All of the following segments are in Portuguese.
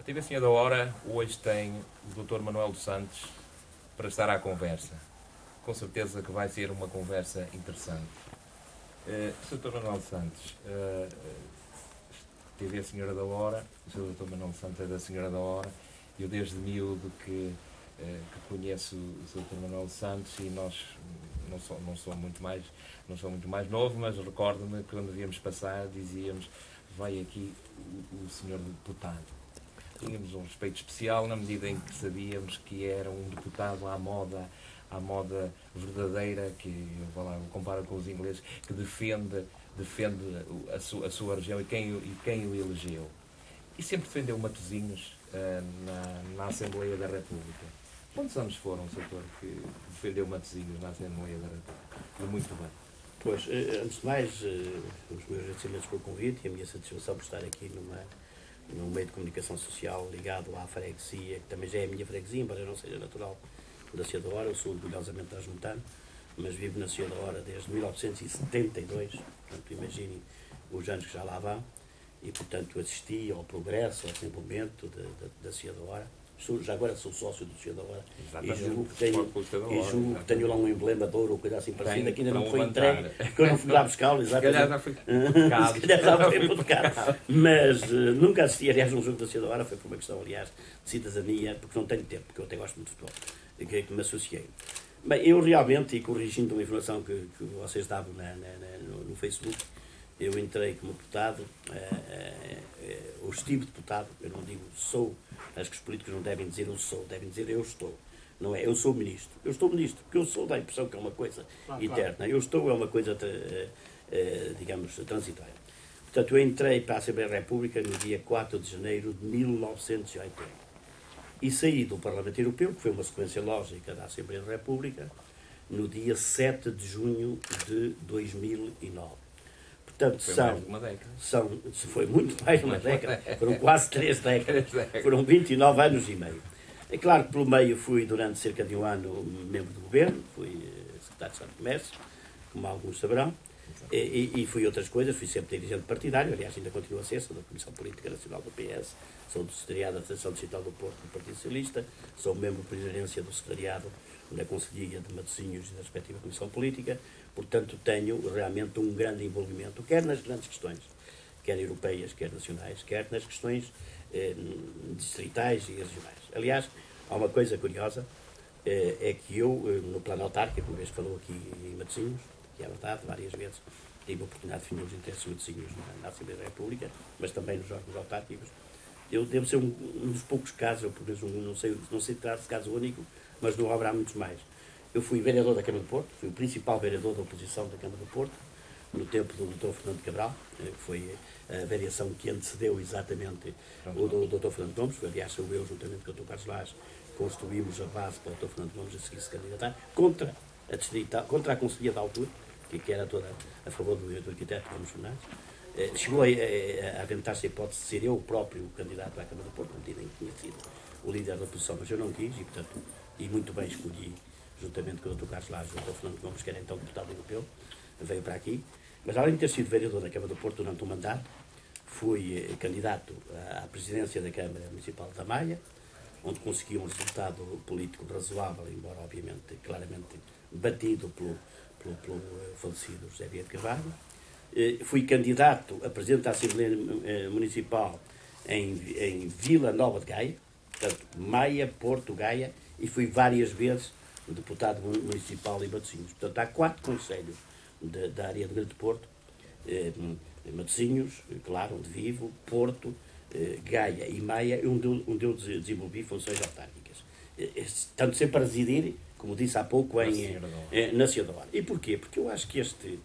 TV Senhor da Hora hoje tem o Dr. Manuel dos Santos para estar à conversa. Com certeza que vai ser uma conversa interessante. Sr. Manuel dos Santos, TV Senhora da Hora, o Sr. Dr. Manuel dos Santos é da Senhora da Hora. Eu desde miúdo que conheço o Sr. Dr. Manuel dos Santos e nós não sou muito mais novo, mas recordo-me que quando víamos passar dizíamos: vai aqui o senhor deputado. Tínhamos um respeito especial na medida em que sabíamos que era um deputado à moda verdadeira, que eu comparo com os ingleses, que defende a sua região e quem o elegeu. E sempre defendeu Matosinhos na Assembleia da República. Quantos anos foram, Sr. que defendeu Matosinhos na Assembleia da República? Muito bem. Pois, antes de mais, os meus agradecimentos pelo convite e a minha satisfação por estar aqui num meio de comunicação social ligado à freguesia, que também já é a minha freguesia, embora eu não seja natural da Senhor da Hora. Eu sou orgulhosamente transmontano, mas vivo na Senhor da Hora desde 1972, portanto imaginem os anos que já lá vão, e portanto assisti ao progresso, ao desenvolvimento da Senhor da Hora. Já agora sou sócio do Senhor da Hora. Exatamente. E julgo que tenho lá um emblema de ouro ou coisa assim parecida, que ainda não foi entregue, que eu não fui lá buscá-lo, exatamente. Se calhar já foi pecado. Mas nunca assisti, aliás, a um jogo da Senhor da Hora, foi por uma questão, aliás, de cidadania, porque não tenho tempo, porque eu até gosto muito de futebol, que me associei. Bem, eu realmente, e corrigindo uma informação que vocês davam no Facebook, eu entrei como deputado, ou estive deputado, eu não digo sou, acho que os políticos não devem dizer eu sou, devem dizer eu estou. Não é eu sou ministro. Eu estou ministro, porque eu sou, dá a impressão que é uma coisa eterna. Claro. Eu estou é uma coisa, digamos, transitória. Portanto, eu entrei para a Assembleia da República no dia 4 de janeiro de 1980. E saí do Parlamento Europeu, que foi uma sequência lógica da Assembleia da República, no dia 7 de junho de 2009. Portanto, foi muito mais de uma década, foram quase 3 décadas, foram 29 anos e meio. É claro que pelo meio fui durante cerca de um ano membro do governo, fui secretário de Estado de Comércio, como alguns saberão, e fui outras coisas, fui sempre dirigente partidário, aliás ainda continuo a ser, sou da Comissão Política Nacional do PS, sou do secretariado da Associação Distrital do Porto do Partido Socialista, sou membro de presidência do secretariado da Conselhia de Matosinhos e da respectiva Comissão Política. Portanto, tenho realmente um grande envolvimento, quer nas grandes questões, quer europeias, quer nacionais, quer nas questões distritais e regionais. Aliás, há uma coisa curiosa, é que eu, no plano autárquico, uma vez falou aqui em Matosinhos, que é verdade, várias vezes tive a oportunidade de defender os interesses de Matosinhos na Assembleia da República, mas também nos órgãos autárquicos. Eu devo ser um dos poucos casos, ou pelo menos não sei tratar de caso único, mas não haverá muitos mais. Eu fui vereador da Câmara do Porto, fui o principal vereador da oposição da Câmara do Porto, no tempo do Dr. Fernando Cabral, que foi a variação que antecedeu exatamente o do Dr. Fernando Gomes. Aliás, sou eu, juntamente com o Dr. Carlos Lage, construímos a base para o Dr. Fernando Gomes a seguir se candidatar contra a Conselhia da altura, que era toda a favor do arquiteto Gomes Fernandes. Chegou a aventar-se a hipótese de ser eu próprio o candidato à Câmara do Porto, na medida em que tinha sido o líder da oposição, mas eu não quis, e portanto, e muito bem escolhi, juntamente com o Dr. Carlos Lage e o Dr. Fernando Gomes, que era então deputado europeu, veio para aqui. Mas além de ter sido vereador da Câmara do Porto durante um mandato, fui candidato à presidência da Câmara Municipal da Maia, onde consegui um resultado político razoável, embora obviamente claramente batido pelo falecido José Vieira de Carvalho. Fui candidato a presidente da Assembleia Municipal em Vila Nova de Gaia, portanto, Maia, Porto, Gaia, e fui várias vezes deputado municipal em Matosinhos. Portanto, há 4 concelhos da área de Grande Porto, Matosinhos, claro, onde vivo, Porto, Gaia e Maia, onde eu desenvolvi funções autárquicas. Tanto sempre a residir, como disse há pouco, na Senhora da Hora. E porquê? Porque eu acho que este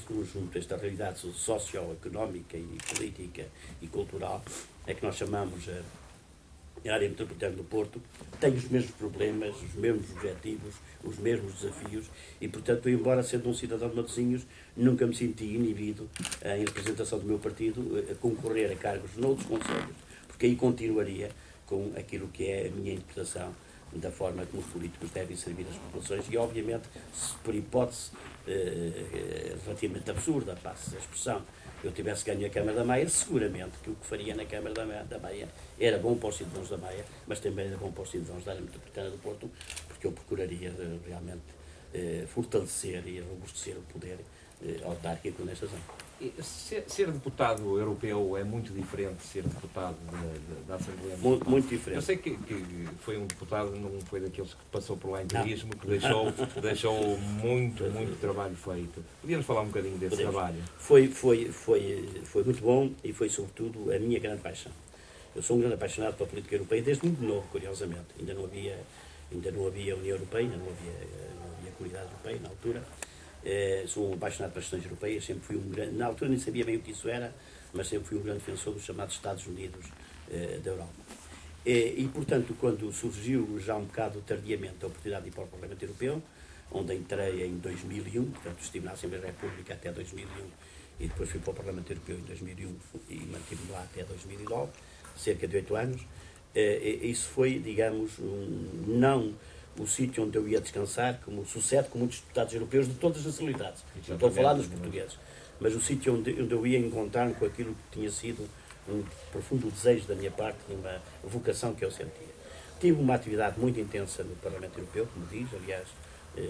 conjunto, esta realidade socioeconómica e política e cultural, é que nós chamamos a área metropolitana do Porto, tem os mesmos problemas, os mesmos objetivos, os mesmos desafios e, portanto, embora sendo um cidadão de Matosinhos, nunca me senti inibido, em representação do meu partido, a concorrer a cargos noutros concelhos, porque aí continuaria com aquilo que é a minha interpretação da forma como os políticos devem servir as populações e, obviamente, se por hipótese relativamente absurda, passe a expressão, eu tivesse ganho a Câmara da Maia, seguramente que o que faria na Câmara da Maia era bom para os cidadãos da Maia, mas também era bom para os cidadãos da área metropolitana do Porto, porque eu procuraria realmente fortalecer e robustecer o poder autárquico nesta zona. Ser deputado europeu é muito diferente de ser deputado da Assembleia Municipal? Muito diferente. Eu sei que foi um deputado, não foi daqueles que passou por lá em turismo, que deixou muito trabalho feito. Podíamos falar um bocadinho desse trabalho? Foi muito bom e foi, sobretudo, a minha grande paixão. Eu sou um grande apaixonado pela política europeia desde muito novo, curiosamente. Ainda não havia União Europeia, ainda não havia Comunidade Europeia na altura. Sou um apaixonado pelas questões europeias, sempre fui um grande, na altura nem sabia bem o que isso era, mas sempre fui um grande defensor dos chamados Estados Unidos da Europa. E, portanto, quando surgiu já um bocado tardiamente a oportunidade de ir para o Parlamento Europeu, onde entrei em 2001, portanto estive na Assembleia da República até 2001 e depois fui para o Parlamento Europeu em 2001 e mantive-me lá até 2009, cerca de 8 anos, isso foi, digamos, não o sítio onde eu ia descansar, como sucede com muitos deputados europeus de todas as nacionalidades. Não estou a falar dos portugueses, mas o sítio onde eu ia encontrar-me com aquilo que tinha sido um profundo desejo da minha parte, uma vocação que eu sentia. Tive uma atividade muito intensa no Parlamento Europeu, como diz, aliás,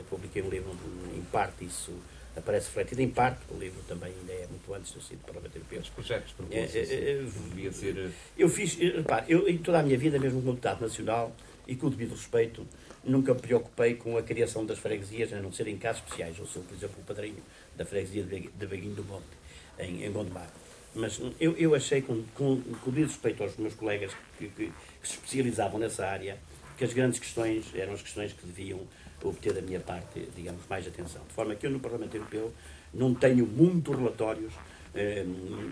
publiquei um livro onde, em parte, isso aparece refletido, em parte, o livro também ainda é muito antes do sítio do Parlamento Europeu. Os projetos propostos, devia ser... Eu fiz, repare, em toda a minha vida, mesmo como deputado nacional, e com o devido respeito, nunca me preocupei com a criação das freguesias, a não ser em casos especiais. Eu sou, por exemplo, o padrinho da freguesia de Beguinho do Monte, em Gondomar. Mas eu achei, com o devido respeito aos meus colegas que se especializavam nessa área, que as grandes questões eram as questões que deviam obter da minha parte, digamos, mais atenção. De forma que eu, no Parlamento Europeu, não tenho muitos relatórios,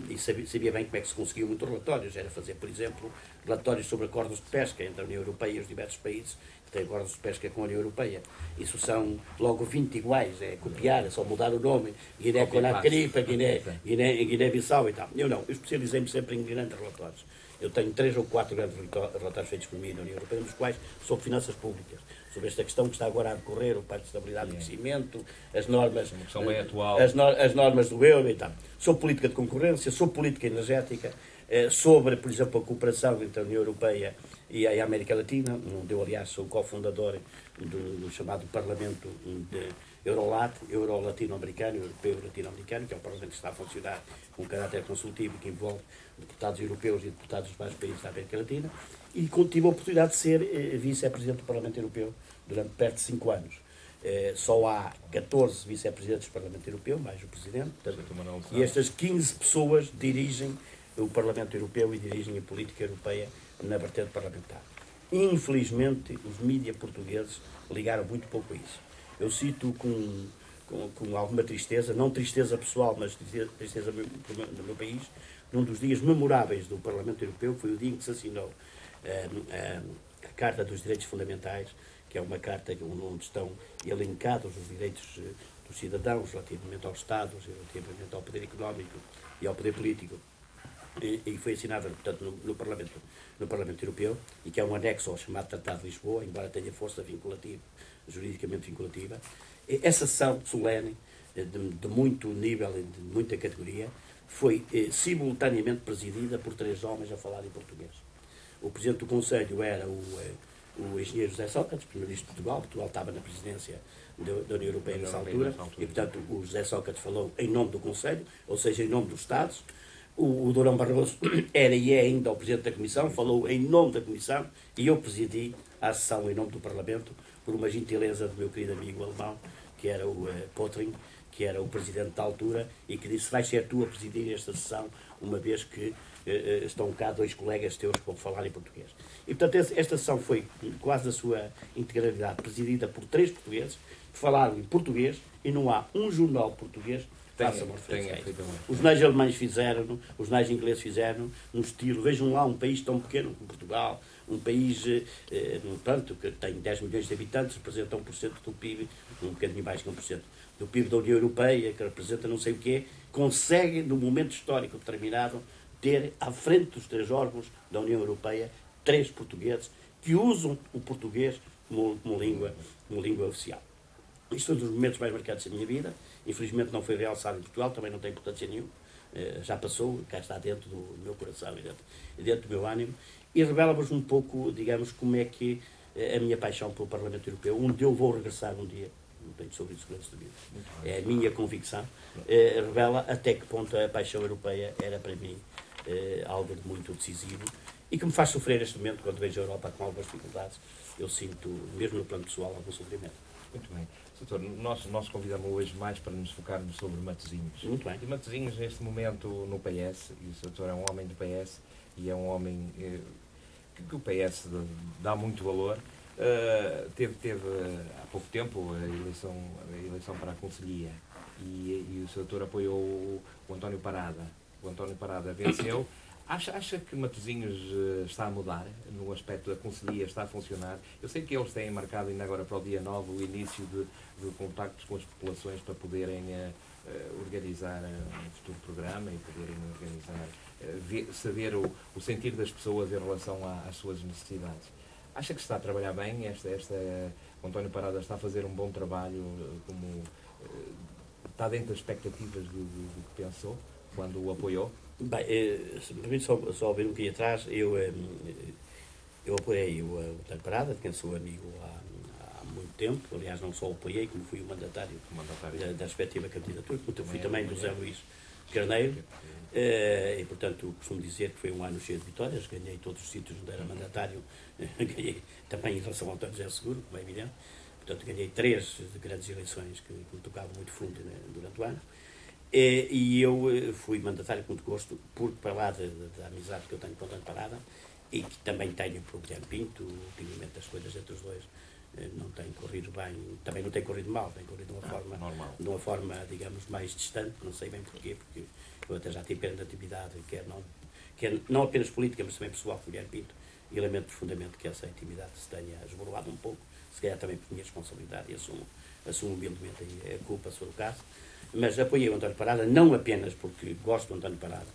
e sabia bem como é que se conseguiam muitos relatórios. Era fazer, por exemplo, relatórios sobre acordos de pesca entre a União Europeia e os diversos países que têm acordos de pesca com a União Europeia. Isso são logo 20 iguais, é copiar, é só mudar o nome. Guiné-Conakry para Guiné-Bissau e tal. Eu não, eu especializei-me sempre em grandes relatórios. Eu tenho 3 ou 4 grandes relatórios feitos por mim na União Europeia, dos quais sobre finanças públicas, sobre esta questão que está agora a decorrer, o Pacto de Estabilidade e Crescimento, as normas, as normas do euro e tal. Sobre política de concorrência, sobre política energética, sobre, por exemplo, a cooperação entre a União Europeia e a América Latina, onde eu, aliás, sou cofundador do chamado Parlamento de Euro-Latino-Americano, Europeu-Latino-Americano, que é um parlamento que está a funcionar com caráter consultivo, que envolve deputados europeus e deputados dos vários países da América Latina, e tive a oportunidade de ser vice-presidente do Parlamento Europeu durante perto de 5 anos. Só há 14 vice-presidentes do Parlamento Europeu, mais o Presidente, e estas 15 pessoas dirigem o Parlamento Europeu e dirigem a política europeia na vertente parlamentar. Infelizmente, os mídias portugueses ligaram muito pouco a isso. Eu cito com alguma tristeza, não tristeza pessoal, mas tristeza do meu país, num dos dias memoráveis do Parlamento Europeu, foi o dia em que se assinou a Carta dos Direitos Fundamentais, que é uma carta onde estão elencados os direitos dos cidadãos relativamente aos Estados, relativamente ao poder económico e ao poder político, e foi assinada, portanto, no Parlamento Europeu, e que é um anexo ao chamado Tratado de Lisboa, embora tenha força vinculativa, juridicamente vinculativa. Essa sessão solene, de muito nível e de muita categoria, foi simultaneamente presidida por 3 homens a falar em português. O Presidente do Conselho era o engenheiro José Sócrates, Primeiro-Ministro de Portugal. Portugal estava na presidência da União Europeia nessa altura, e, portanto, o José Sócrates falou em nome do Conselho, ou seja, em nome dos Estados. O Durão Barroso era e é ainda o Presidente da Comissão, falou em nome da Comissão, e eu presidi a sessão em nome do Parlamento, por uma gentileza do meu querido amigo alemão, que era o Potring, que era o Presidente da altura, e que disse: vai ser tu a presidir esta sessão, uma vez que estão cá 2 colegas teus que vão falar em português. E, portanto, esta sessão foi, quase na sua integralidade, presidida por 3 portugueses, que falaram em português, e não há um jornal português que faça uma referência a isso. Os jornais alemães fizeram, os jornais ingleses fizeram, no estilo, vejam lá um país tão pequeno como Portugal, um país, portanto, que tem 10 milhões de habitantes, representa 1% do PIB, um bocadinho mais que 1% do PIB da União Europeia, que representa não sei o quê, consegue, num momento histórico determinado, ter à frente dos 3 órgãos da União Europeia 3 portugueses que usam o português como língua oficial. Isto foi um dos momentos mais marcados da minha vida. Infelizmente não foi realçado em Portugal, também não tem importância nenhuma. Já passou, cá está dentro do meu coração e dentro do meu ânimo. E revela-vos um pouco, digamos, como é que a minha paixão pelo Parlamento Europeu, onde eu vou regressar um dia, não tenho sobre isso grandes dúvidas, é a minha convicção, revela até que ponto a paixão europeia era para mim algo de muito decisivo e que me faz sofrer neste momento, quando vejo a Europa com algumas dificuldades, eu sinto, mesmo no plano pessoal, algum sofrimento. Muito bem. Doutor, nós convidamos hoje mais para nos focarmos sobre Matosinhos. Muito bem. E Matosinhos, neste momento, no PS, e o doutor é um homem do PS, e é um homem que o PS dá muito valor. Teve há pouco tempo a eleição para a Conselhia, e o doutor apoiou o António Parada. O António Parada venceu. Acha que Matosinhos está a mudar no aspecto da Conselhia, está a funcionar? Eu sei que eles têm marcado ainda agora para o dia 9 o início de contactos com as populações para poderem organizar um futuro programa e poderem organizar, saber o sentir das pessoas em relação às suas necessidades. Acha que se está a trabalhar bem? O António Parada está a fazer um bom trabalho, está dentro das expectativas do que pensou quando o apoiou? Bem, se me permite só ver um pouquinho atrás, eu apoiei o António Parada, de quem sou amigo há muito tempo. Aliás, não só o apoiei, como fui o mandatário da respectiva candidatura, como fui também do José Luís Carneiro. E, portanto, costumo dizer que foi um ano cheio de vitórias, ganhei todos os sítios onde era mandatário, ganhei também em relação ao António José Seguro, como é evidente. Portanto, ganhei 3 grandes eleições que me tocavam muito fundo durante o ano. E eu fui mandatário com muito gosto, porque para lá da amizade que eu tenho com o António Parada e que também tenho para o Guilherme Pinto, ultimamente as coisas entre os dois não têm corrido bem, também não têm corrido mal, têm corrido de uma forma, digamos, mais distante, não sei bem porquê, porque eu até já tive pena de atividade, quer não apenas política, mas também pessoal com o Guilherme Pinto, e lamento profundamente que essa atividade se tenha esboroado um pouco, se calhar também por minha responsabilidade, e assumo humildemente a culpa, se for o caso. Mas apoiei o António Parada, não apenas porque gosto do António Parada,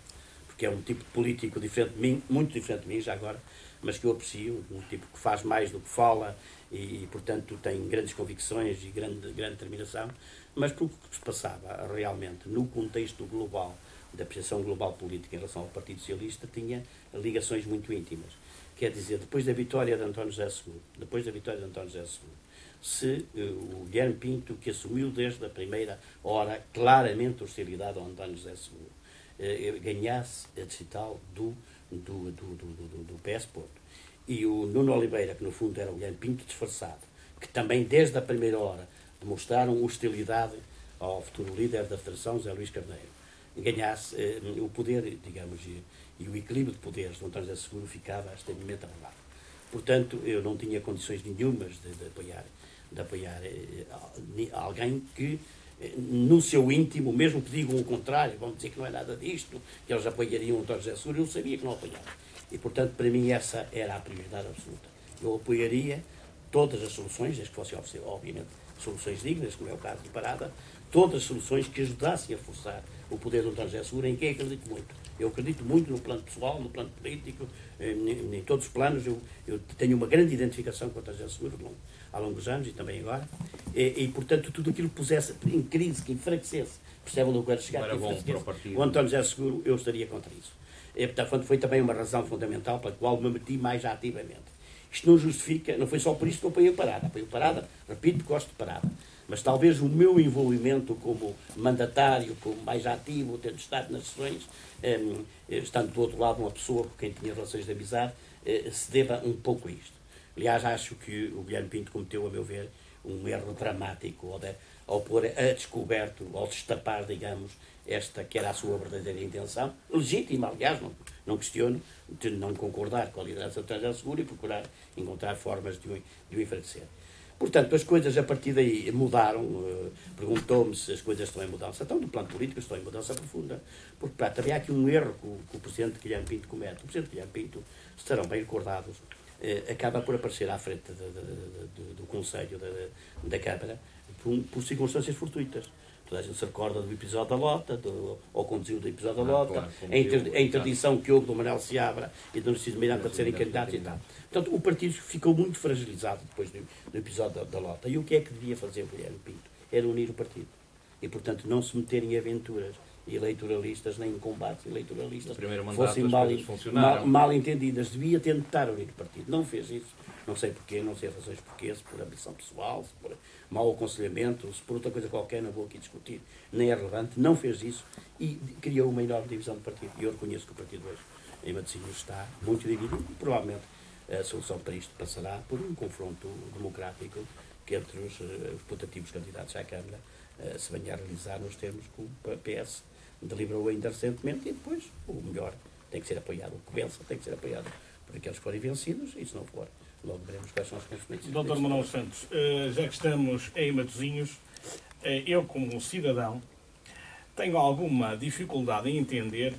porque é um tipo de político diferente de mim, muito diferente de mim já agora, mas que eu aprecio, um tipo que faz mais do que fala e portanto, tem grandes convicções e grande determinação, mas porque se passava realmente no contexto global, da percepção global política em relação ao Partido Socialista, tinha ligações muito íntimas. Quer dizer, depois da vitória de António José Seguro, se o Guilherme Pinto, que assumiu desde a primeira hora claramente hostilidade ao António José Seguro, ganhasse a digital do PS Porto, e o Nuno Oliveira, que no fundo era o Guilherme Pinto disfarçado, que também desde a primeira hora demonstraram hostilidade ao futuro líder da Federação, José Luís Carneiro, ganhasse o poder, digamos, e o equilíbrio de poderes do António José Seguro ficava extremamente abalado. Portanto, eu não tinha condições nenhumas de apoiar alguém que, no seu íntimo, mesmo que digam o contrário, vão dizer que não é nada disto, que eles apoiariam o António José Seguro, eu sabia que não apoiava. E, portanto, para mim essa era a prioridade absoluta. Eu apoiaria todas as soluções, desde que fossem oferecer, obviamente, soluções dignas, como é o caso de Parada, todas as soluções que ajudassem a reforçar o poder do António José Seguro, em quem acredito muito. Eu acredito muito no plano pessoal, no plano político, em todos os planos. Eu tenho uma grande identificação com o António José Seguro há longos anos e também agora. E, portanto, tudo aquilo que pusesse em crise, que enfraquecesse, percebem onde eu quero chegar, o António José Seguro, eu estaria contra isso. E, portanto, foi também uma razão fundamental pela qual me meti mais ativamente. Isto não justifica, não foi só por isso que eu apoiei o Parada. Apoiei o Parada, repito, gosto de Parada. Mas talvez o meu envolvimento como mandatário, como mais ativo, tendo estado nas sessões, estando do outro lado uma pessoa com quem tinha relações de amizade, se deva um pouco a isto. Aliás, acho que o Guilherme Pinto cometeu, a meu ver, um erro dramático ao pôr a descoberto, ao destapar, digamos, esta que era a sua verdadeira intenção, legítima, aliás, não questiono, de não concordar com a liderança do António José Seguro e procurar encontrar formas de o enfraquecer. Portanto, as coisas a partir daí mudaram. Perguntou-me se as coisas estão em mudança. Então, do plano político, estão em mudança profunda. Porque, também há aqui um erro que o Presidente Guilherme Pinto comete. O Presidente Guilherme Pinto, estarão bem recordados, acaba por aparecer à frente do Conselho da Câmara por circunstâncias fortuitas. Toda a gente se recorda do episódio da Lota, ou conduziu do episódio da Lota, claro, a interdição que houve do Manuel Seabra e do Narciso Miranda de serem candidatos e tal. Portanto, o partido ficou muito fragilizado depois do episódio da Lota. E o que é que devia fazer o Guilherme Pinto? Era unir o partido. E, portanto, não se meter em aventuras eleitoralistas, nem em combates eleitoralistas, fossem mal entendidas. Devia tentar unir o partido. Não fez isso. Não sei porquê, não sei as razões porquê, se por ambição pessoal, se por mau aconselhamento, se por outra coisa qualquer, não vou aqui discutir, nem é relevante. Não fez isso e criou uma enorme divisão do partido. E eu reconheço que o partido hoje, em Matosinhos, está muito dividido e provavelmente a solução para isto passará por um confronto democrático que entre os putativos candidatos à Câmara se venha a realizar nos termos que o PS deliberou ainda recentemente, e depois o melhor tem que ser apoiado, o que vença tem que ser apoiado por aqueles que forem vencidos, e se não for, logo veremos quais são as consequências. Dr. Manuel Santos, já que estamos em Matosinhos, eu como um cidadão tenho alguma dificuldade em entender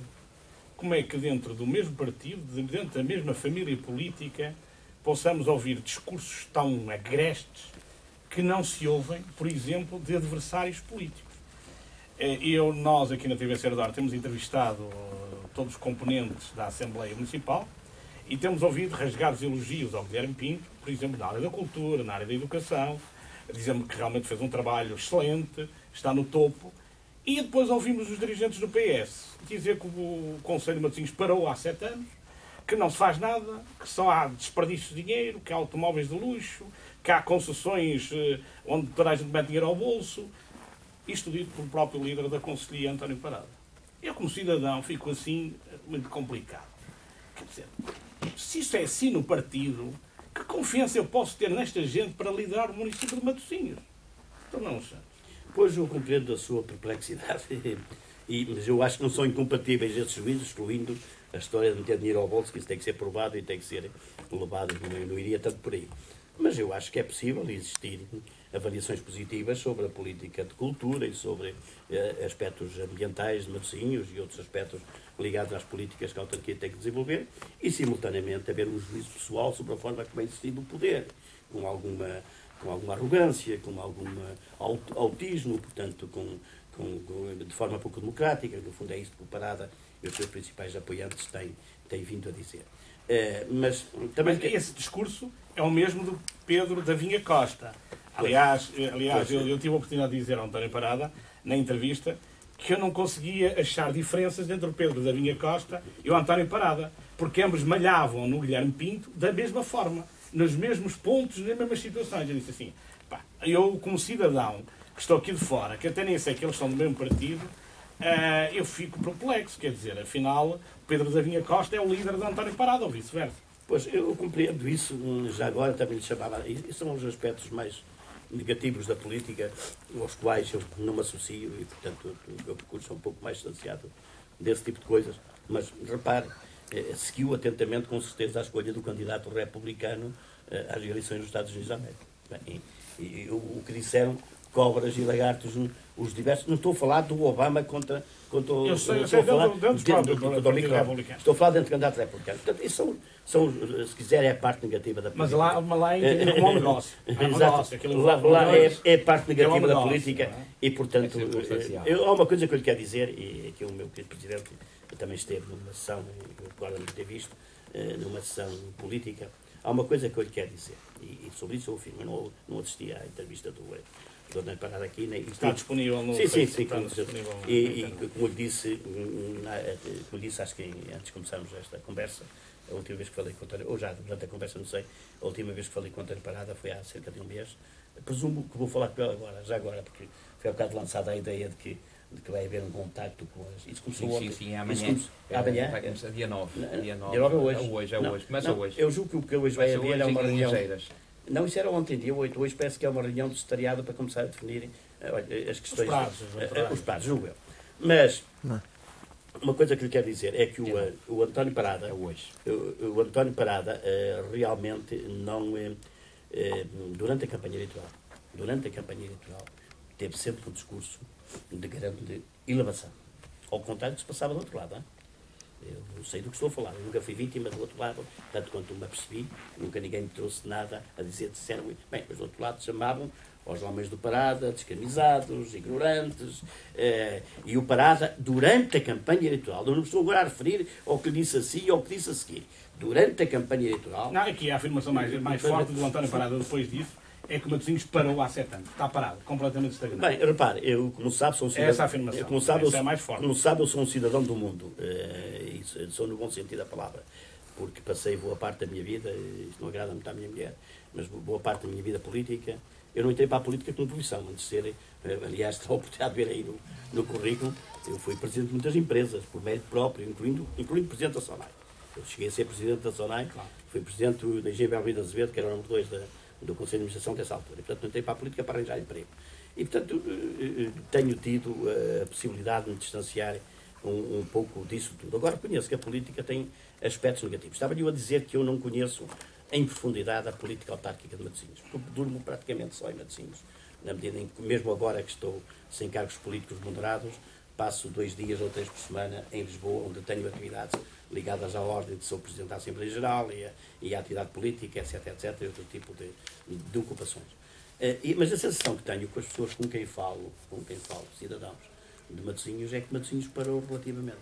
como é que dentro do mesmo partido, dentro da mesma família política, possamos ouvir discursos tão agrestes que não se ouvem, por exemplo, de adversários políticos. Nós aqui na TV Cerador temos entrevistado todos os componentes da Assembleia Municipal e temos ouvido rasgados elogios ao Guilherme Pinto, por exemplo, na área da cultura, na área da educação, dizendo que realmente fez um trabalho excelente, está no topo. E depois ouvimos os dirigentes do PS dizer que o Conselho de Matosinhos parou há 7 anos, que não se faz nada, que só há desperdício de dinheiro, que há automóveis de luxo, que há concessões onde toda a gente mete dinheiro ao bolso. Isto dito pelo próprio líder da Conselhia, António Parada. Eu, como cidadão, fico assim muito complicado. Quer dizer, se isto é assim no partido, que confiança eu posso ter nesta gente para liderar o município de Matosinhos? Então não sei. Pois eu compreendo a sua perplexidade, mas eu acho que não são incompatíveis esses juízos, excluindo a história de meter dinheiro ao bolso, que isso tem que ser provado e tem que ser levado, não iria tanto por aí. Mas eu acho que é possível existir avaliações positivas sobre a política de cultura e sobre aspectos ambientais de Matosinhos e outros aspectos ligados às políticas que a autarquia tem que desenvolver e, simultaneamente, haver um juízo pessoal sobre a forma como é existido o poder, com alguma arrogância, com algum autismo, portanto, de forma pouco democrática. No fundo é isto que o Parada e os seus principais apoiantes têm vindo a dizer. Mas esse discurso é o mesmo do Pedro da Vinha Costa. Aliás, eu tive a oportunidade de dizer ao António Parada, na entrevista, que eu não conseguia achar diferenças entre o Pedro da Vinha Costa e o António Parada, porque ambos malhavam no Guilherme Pinto da mesma forma, nos mesmos pontos, nas mesmas situações. Eu disse assim, eu como cidadão, que estou aqui de fora, que até nem sei que eles são do mesmo partido, eu fico perplexo, quer dizer, afinal, Pedro da Vinha Costa é o líder de António Parada, ou vice-versa. Pois, eu compreendo isso, já agora também lhe chamava, e são os aspectos mais negativos da política, aos quais eu não me associo e, portanto, o meu percurso é um pouco mais distanciado desse tipo de coisas. Mas, repare, seguiu atentamente, com certeza, a escolha do candidato republicano às eleições dos Estados Unidos da América. Bem, e o que disseram, cobras e lagartos, os diversos. Não estou a falar do Obama contra o. Eu sei, estou a falar Estou a falar dentro do candidato republicano. Portanto, isso são, se quiser, é a parte negativa da política. Mas lá é como um negócio. Lá é a parte negativa da política e, portanto, há uma coisa que eu lhe quero dizer, e que o meu querido Presidente também esteve numa sessão, eu recordo-me de ter visto, numa sessão política, há uma coisa que eu lhe quero dizer, e sobre isso eu afirmo, eu não assisti à entrevista do António Parada aqui. Está disponível no Facebook. Sim, e como lhe disse, acho que antes de começarmos esta conversa, a última vez que falei com o António, ou já durante a conversa, não sei, a última vez que falei com o António Parada foi há cerca de um mês. Presumo que vou falar com ele agora, já agora, porque foi há bocado lançada a ideia de que vai haver um contacto com as... Isso começou ontem. Sim, amanhã. Amanhã? Vai começar dia 9. Dia 9 é hoje. É hoje. Começa hoje. Eu julgo que o que hoje vai haver é uma reunião... Não, isso era ontem, dia 8. Hoje parece que é uma reunião de secretariado para começar a definir as questões... Os prazos, julgo eu. Mas, uma coisa que lhe quero dizer é que o António Parada... O António Parada realmente não... Durante a campanha eleitoral, teve sempre um discurso de grande elevação. Ao contrário do que se passava do outro lado. Eu sei do que estou a falar. Eu nunca fui vítima do outro lado, tanto quanto me apercebi. Nunca ninguém me trouxe nada a dizer, disseram bem, mas do outro lado chamavam aos homens do Parada, descamisados, ignorantes, e o Parada, durante a campanha eleitoral, eu não estou agora a referir ao que disse assim ou ao que disse a seguir, durante a campanha eleitoral... Não, aqui a afirmação mais forte do António Parada depois disso é que Matosinhos parou há 7 anos. Está parado, completamente estagnado. Bem, repare, eu, como sabe, sou um cidadão... Essa afirmação, essa é mais forte. Como sabe, eu sou um cidadão do mundo, e sou no bom sentido da palavra, porque passei boa parte da minha vida, isto não agrada muito à minha mulher, mas boa parte da minha vida política, eu não entrei para a política como profissão, antes de ser, aliás, terá a oportunidade de ver aí no currículo, eu fui presidente de muitas empresas, por mérito próprio, incluindo presidente da SONAI. Eu cheguei a ser presidente da SONAI, claro. Fui presidente da Engenharia Belvida Azevedo, que era o número 2 do Conselho de Administração dessa altura. E, portanto, não entrei para a política para arranjar emprego. E, portanto, tenho tido a possibilidade de me distanciar um pouco disso tudo. Agora, conheço que a política tem aspectos negativos. Estava-lhe a dizer que eu não conheço em profundidade a política autárquica de Matosinhos, porque durmo praticamente só em Matosinhos, na medida em que, mesmo agora que estou sem cargos políticos moderados, passo 2 dias ou 3 por semana em Lisboa, onde tenho atividades ligadas à ordem de sou Presidente da Assembleia Geral e à atividade política, etc, e outro tipo de ocupações. Mas a sensação que tenho com as pessoas com quem falo, cidadãos de Matosinhos, é que Matosinhos parou relativamente.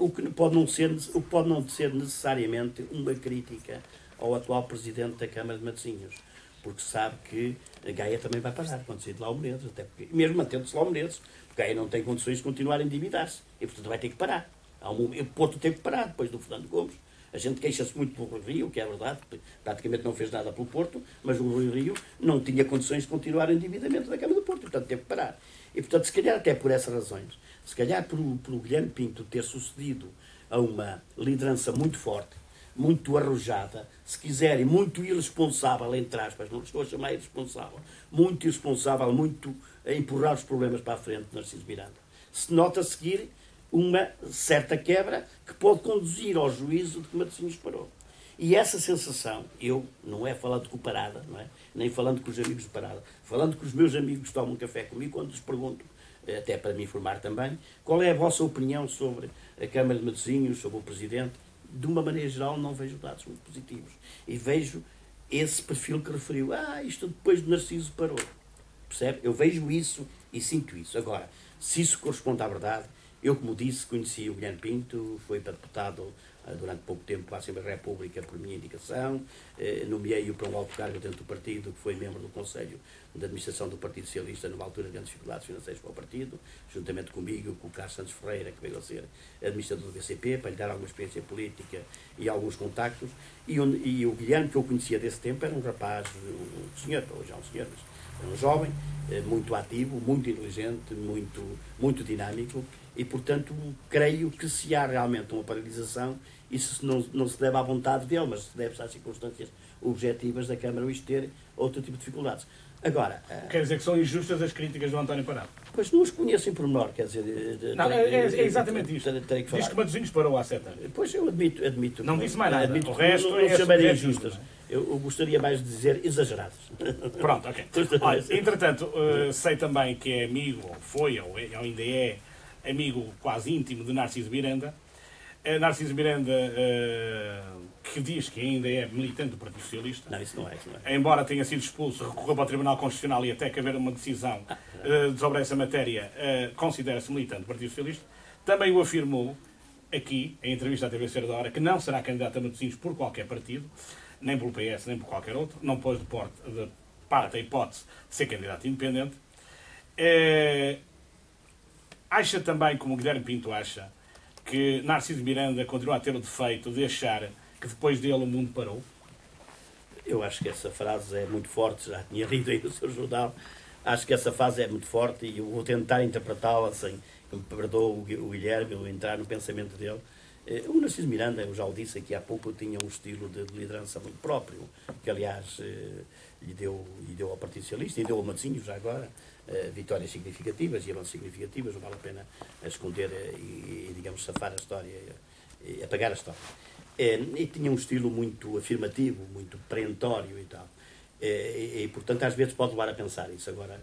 O que pode não ser necessariamente uma crítica ao atual Presidente da Câmara de Matosinhos, porque sabe que a Gaia também vai parar quando sair de lá o Menezes, até porque, mesmo mantendo-se lá o Menezes, Gaia não tem condições de continuar a endividar-se, e portanto vai ter que parar. O Porto teve que parar depois do Fernando Gomes. A gente queixa-se muito pelo Rui Rio, que é verdade, praticamente não fez nada pelo Porto, mas o Rui Rio não tinha condições de continuar o endividamento da Câmara do Porto, portanto teve que parar. E portanto, se calhar até por essas razões, se calhar por o Guilherme Pinto ter sucedido a uma liderança muito forte, muito arrojada, se quiserem, muito irresponsável, entre aspas, não estou a chamar irresponsável, muito irresponsável, muito a empurrar os problemas para a frente de Narciso Miranda. Se nota a seguir uma certa quebra que pode conduzir ao juízo de que Matosinhos parou. E essa sensação, eu, não é falando com o Parada, não é? Nem falando com os amigos do Parada, falando com os meus amigos que tomam café comigo, quando lhes pergunto, até para me informar também, qual é a vossa opinião sobre a Câmara de Matosinhos, sobre o Presidente, de uma maneira geral não vejo dados muito positivos. E vejo esse perfil que referiu. Isto depois de Narciso parou. Percebe? Eu vejo isso e sinto isso. Agora, se isso corresponde à verdade, eu, como disse, conheci o Guilherme Pinto, foi para deputado durante pouco tempo para a Assembleia da República por minha indicação, nomeei-o para um alto cargo dentro do partido, que foi membro do Conselho de Administração do Partido Socialista numa altura de grandes dificuldades financeiras para o partido, juntamente comigo, com o Carlos Santos Ferreira, que veio a ser administrador do BCP, para lhe dar alguma experiência política e alguns contactos, e o Guilherme, que eu conhecia desse tempo, era um rapaz, um senhor, hoje é um senhor, mas era um jovem, muito ativo, muito inteligente, muito dinâmico, e, portanto, creio que se há realmente uma paralisação, isso não se deve à vontade dele, mas se deve às circunstâncias objetivas da Câmara hoje ter outro tipo de dificuldades. Agora... Quer dizer que são injustas as críticas do António Parada? Pois não as conheço em pormenor, quer dizer... é exatamente isto. Diz que Matosinhos parou há 7 anos. Pois eu admito. Não disse mais nada. O resto não chamaria injustas. Eu gostaria mais de dizer exageradas. Pronto, ok. Olha, entretanto, sei também que é amigo, ou foi, ou ainda é amigo quase íntimo de Narciso Miranda. Narciso Miranda, que diz que ainda é militante do Partido Socialista. Não, isso não é. Embora tenha sido expulso, recorreu para o Tribunal Constitucional e até que haver uma decisão sobre essa matéria, considera-se militante do Partido Socialista. Também o afirmou aqui, em entrevista à TV Ser da Hora, que não será candidato a Matosinhos por qualquer partido, nem pelo PS, nem por qualquer outro. Não pôs de parte a hipótese de ser candidato independente. Acha também, como o Guilherme Pinto acha, que Narciso Miranda continua a ter o defeito de achar que depois dele o mundo parou? Eu acho que essa frase é muito forte, já tinha lido aí no seu jornal. Acho que essa frase é muito forte e eu vou tentar interpretá-la sem que me perdoe o Guilherme, ou entrar no pensamento dele. O Narciso Miranda, eu já o disse aqui há pouco, tinha um estilo de liderança muito próprio, que aliás lhe deu ao Partido Socialista e deu ao Matosinhos já agora, vitórias significativas e avanços significativos, não vale a pena esconder e digamos, safar a história, e apagar a história. E tinha um estilo muito afirmativo, muito perentório e tal. E portanto, às vezes pode levar a pensar isso. Agora,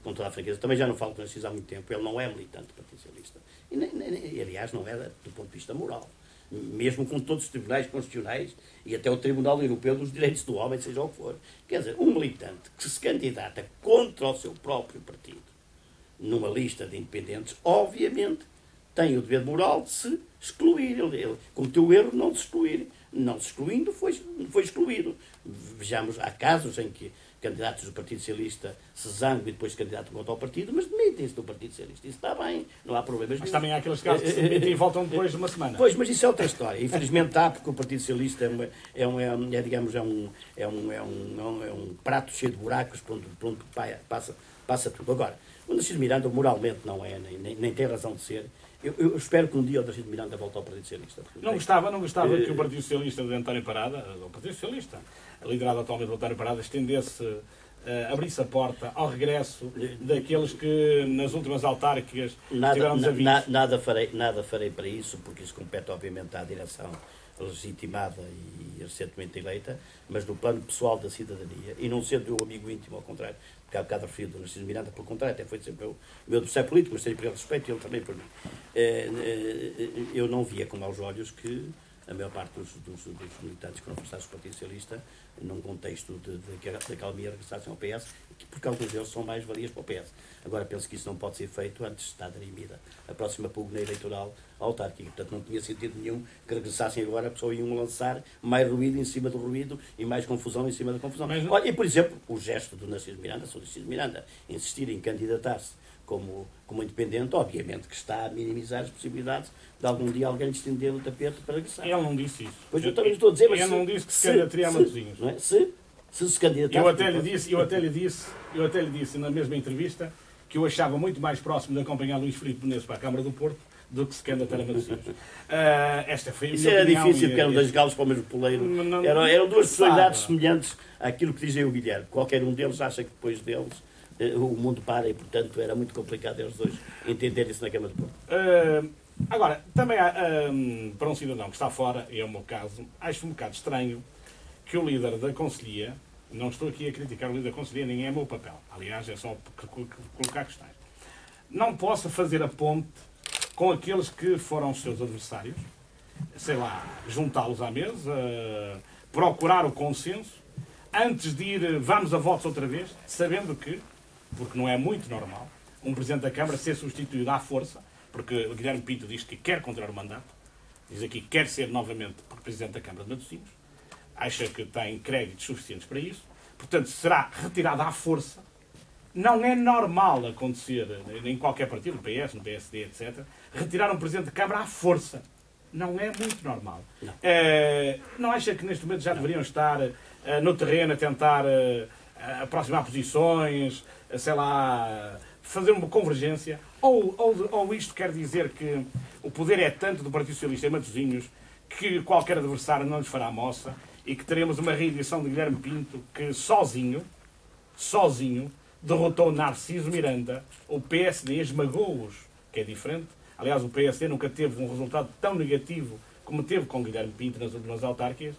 com toda a franqueza. Também já não falo com o Narciso há muito tempo. Ele não é militante do Partido Socialista. E, aliás, não é do ponto de vista moral. Mesmo com todos os tribunais constitucionais e até o Tribunal Europeu dos Direitos do Homem, seja o que for. Quer dizer, um militante que se candidata contra o seu próprio partido numa lista de independentes, obviamente, tem o dever moral de se excluir. Ele cometeu o erro de não se excluir. Não se excluindo, foi excluído. Vejamos, há casos em que candidatos do Partido Socialista se zangam e depois se candidatam contra o partido, mas demitem-se do Partido Socialista. Isso está bem, não há problemas. Mas também há aqueles casos que se demitem e voltam depois de uma semana. Pois, mas isso é outra história. Infelizmente há, porque o Partido Socialista é um prato cheio de buracos, por onde passa tudo. Agora, o Narciso Miranda moralmente não é, nem tem razão de ser. Eu espero que um dia o Narciso Miranda volte ao Partido Socialista. Não gostava que o Partido Socialista de António Parada, o Partido Socialista, liderado atualmente por António Parada, abrisse a porta ao regresso daqueles que nas últimas autárquicas tiveram desavios. Nada farei para isso, porque isso compete obviamente à direção legitimada e recentemente eleita, mas no plano pessoal da cidadania, e não sendo eu amigo íntimo, ao contrário, porque há bocado referido do Narciso Miranda, pelo contrário, até foi sempre o meu adversário político, mas tenho por ele respeito e ele também por mim. Eu não via com maus olhos que a maior parte dos militantes que foram afastados do Partido Socialista, num contexto da calmia, regressassem ao PS, porque alguns deles são mais valias para o PS. Agora, penso que isso não pode ser feito antes de estar dirimida a próxima pugna eleitoral autárquica. Portanto, não tinha sentido nenhum que regressassem agora, porque só iam lançar mais ruído em cima do ruído e mais confusão em cima da confusão. Olha, e, por exemplo, o gesto do Narciso Miranda, insistir em candidatar-se como independente, obviamente que está a minimizar as possibilidades de algum dia alguém lhe estender o tapete para regressar. Ele não disse isso. Pois eu também estou a dizer, mas ele não disse que se candidataria a Matosinhos. Não é? Se candidatar... Eu até lhe disse na mesma entrevista que eu achava muito mais próximo de acompanhar Luís Filipe Menezes para a Câmara do Porto do que se candidatar a Matosinhos. Esta foi a minha opinião. Isso era difícil, porque eram 2 galos para o mesmo poleiro. Eram 2 personalidades semelhantes àquilo que dizia o Guilherme. Qualquer um deles acha que depois deles o mundo para e, portanto, era muito complicado eles dois entenderem isso na Câmara do Porto. Agora, também para um cidadão que está fora, é o meu caso, acho um bocado estranho que o líder da Conselhia, não estou aqui a criticar o líder da Conselhia, nem é meu papel, aliás, é só colocar questões, não possa fazer a ponte com aqueles que foram os seus adversários, sei lá, juntá-los à mesa, procurar o consenso, antes de ir, vamos a votos outra vez, sabendo que, porque não é muito normal, um Presidente da Câmara ser substituído à força, porque o Guilherme Pinto diz que quer continuar o mandato, diz aqui que quer ser novamente Presidente da Câmara de Matosinhos, acha que tem créditos suficientes para isso, portanto será retirado à força. Não é normal acontecer em qualquer partido, no PS, no PSD, etc., retirar um Presidente da Câmara à força. Não é muito normal. Não acha que neste momento já deveriam estar no terreno a tentar aproximar posições, sei lá, fazer uma convergência? Ou isto quer dizer que o poder é tanto do Partido Socialista em Matosinhos que qualquer adversário não lhes fará moça e que teremos uma reedição de Guilherme Pinto que sozinho, derrotou Narciso Miranda, o PSD esmagou-os, que é diferente. Aliás, o PSD nunca teve um resultado tão negativo como teve com Guilherme Pinto nas últimas autárquicas,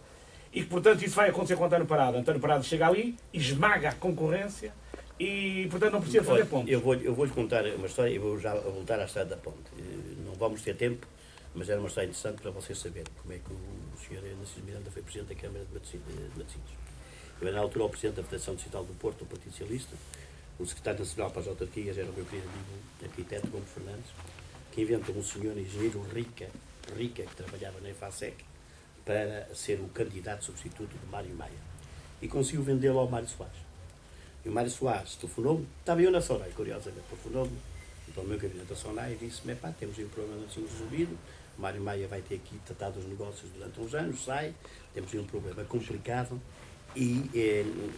e que, portanto, isso vai acontecer com António Parada. António Parada chega ali, esmaga a concorrência e, portanto, não precisa fazer pontos. Eu vou-lhe contar uma história e vou já voltar à história da ponte. Não vamos ter tempo, mas era uma história interessante para vocês saberem como é que o Sr. Narciso Miranda foi Presidente da Câmara de Matosinhos. Eu era, na altura, o Presidente da Federação Distrital do Porto, do Partido Socialista. O Secretário Nacional para as Autarquias era o meu querido amigo, arquiteto Gomes Fernandes, que inventou um senhor engenheiro Rica, que trabalhava na EFASEC, para ser o candidato substituto de Mário Maia. E conseguiu vendê-lo ao Mário Soares. E o Mário Soares telefonou-me, estava eu na Sonai, curiosamente, telefonou-me para o meu gabinete da Sonai e disse-me: pá, temos aí um problema assim resolvido, o Mário Maia vai ter aqui tratado os negócios durante uns anos, sai, temos aí um problema complicado e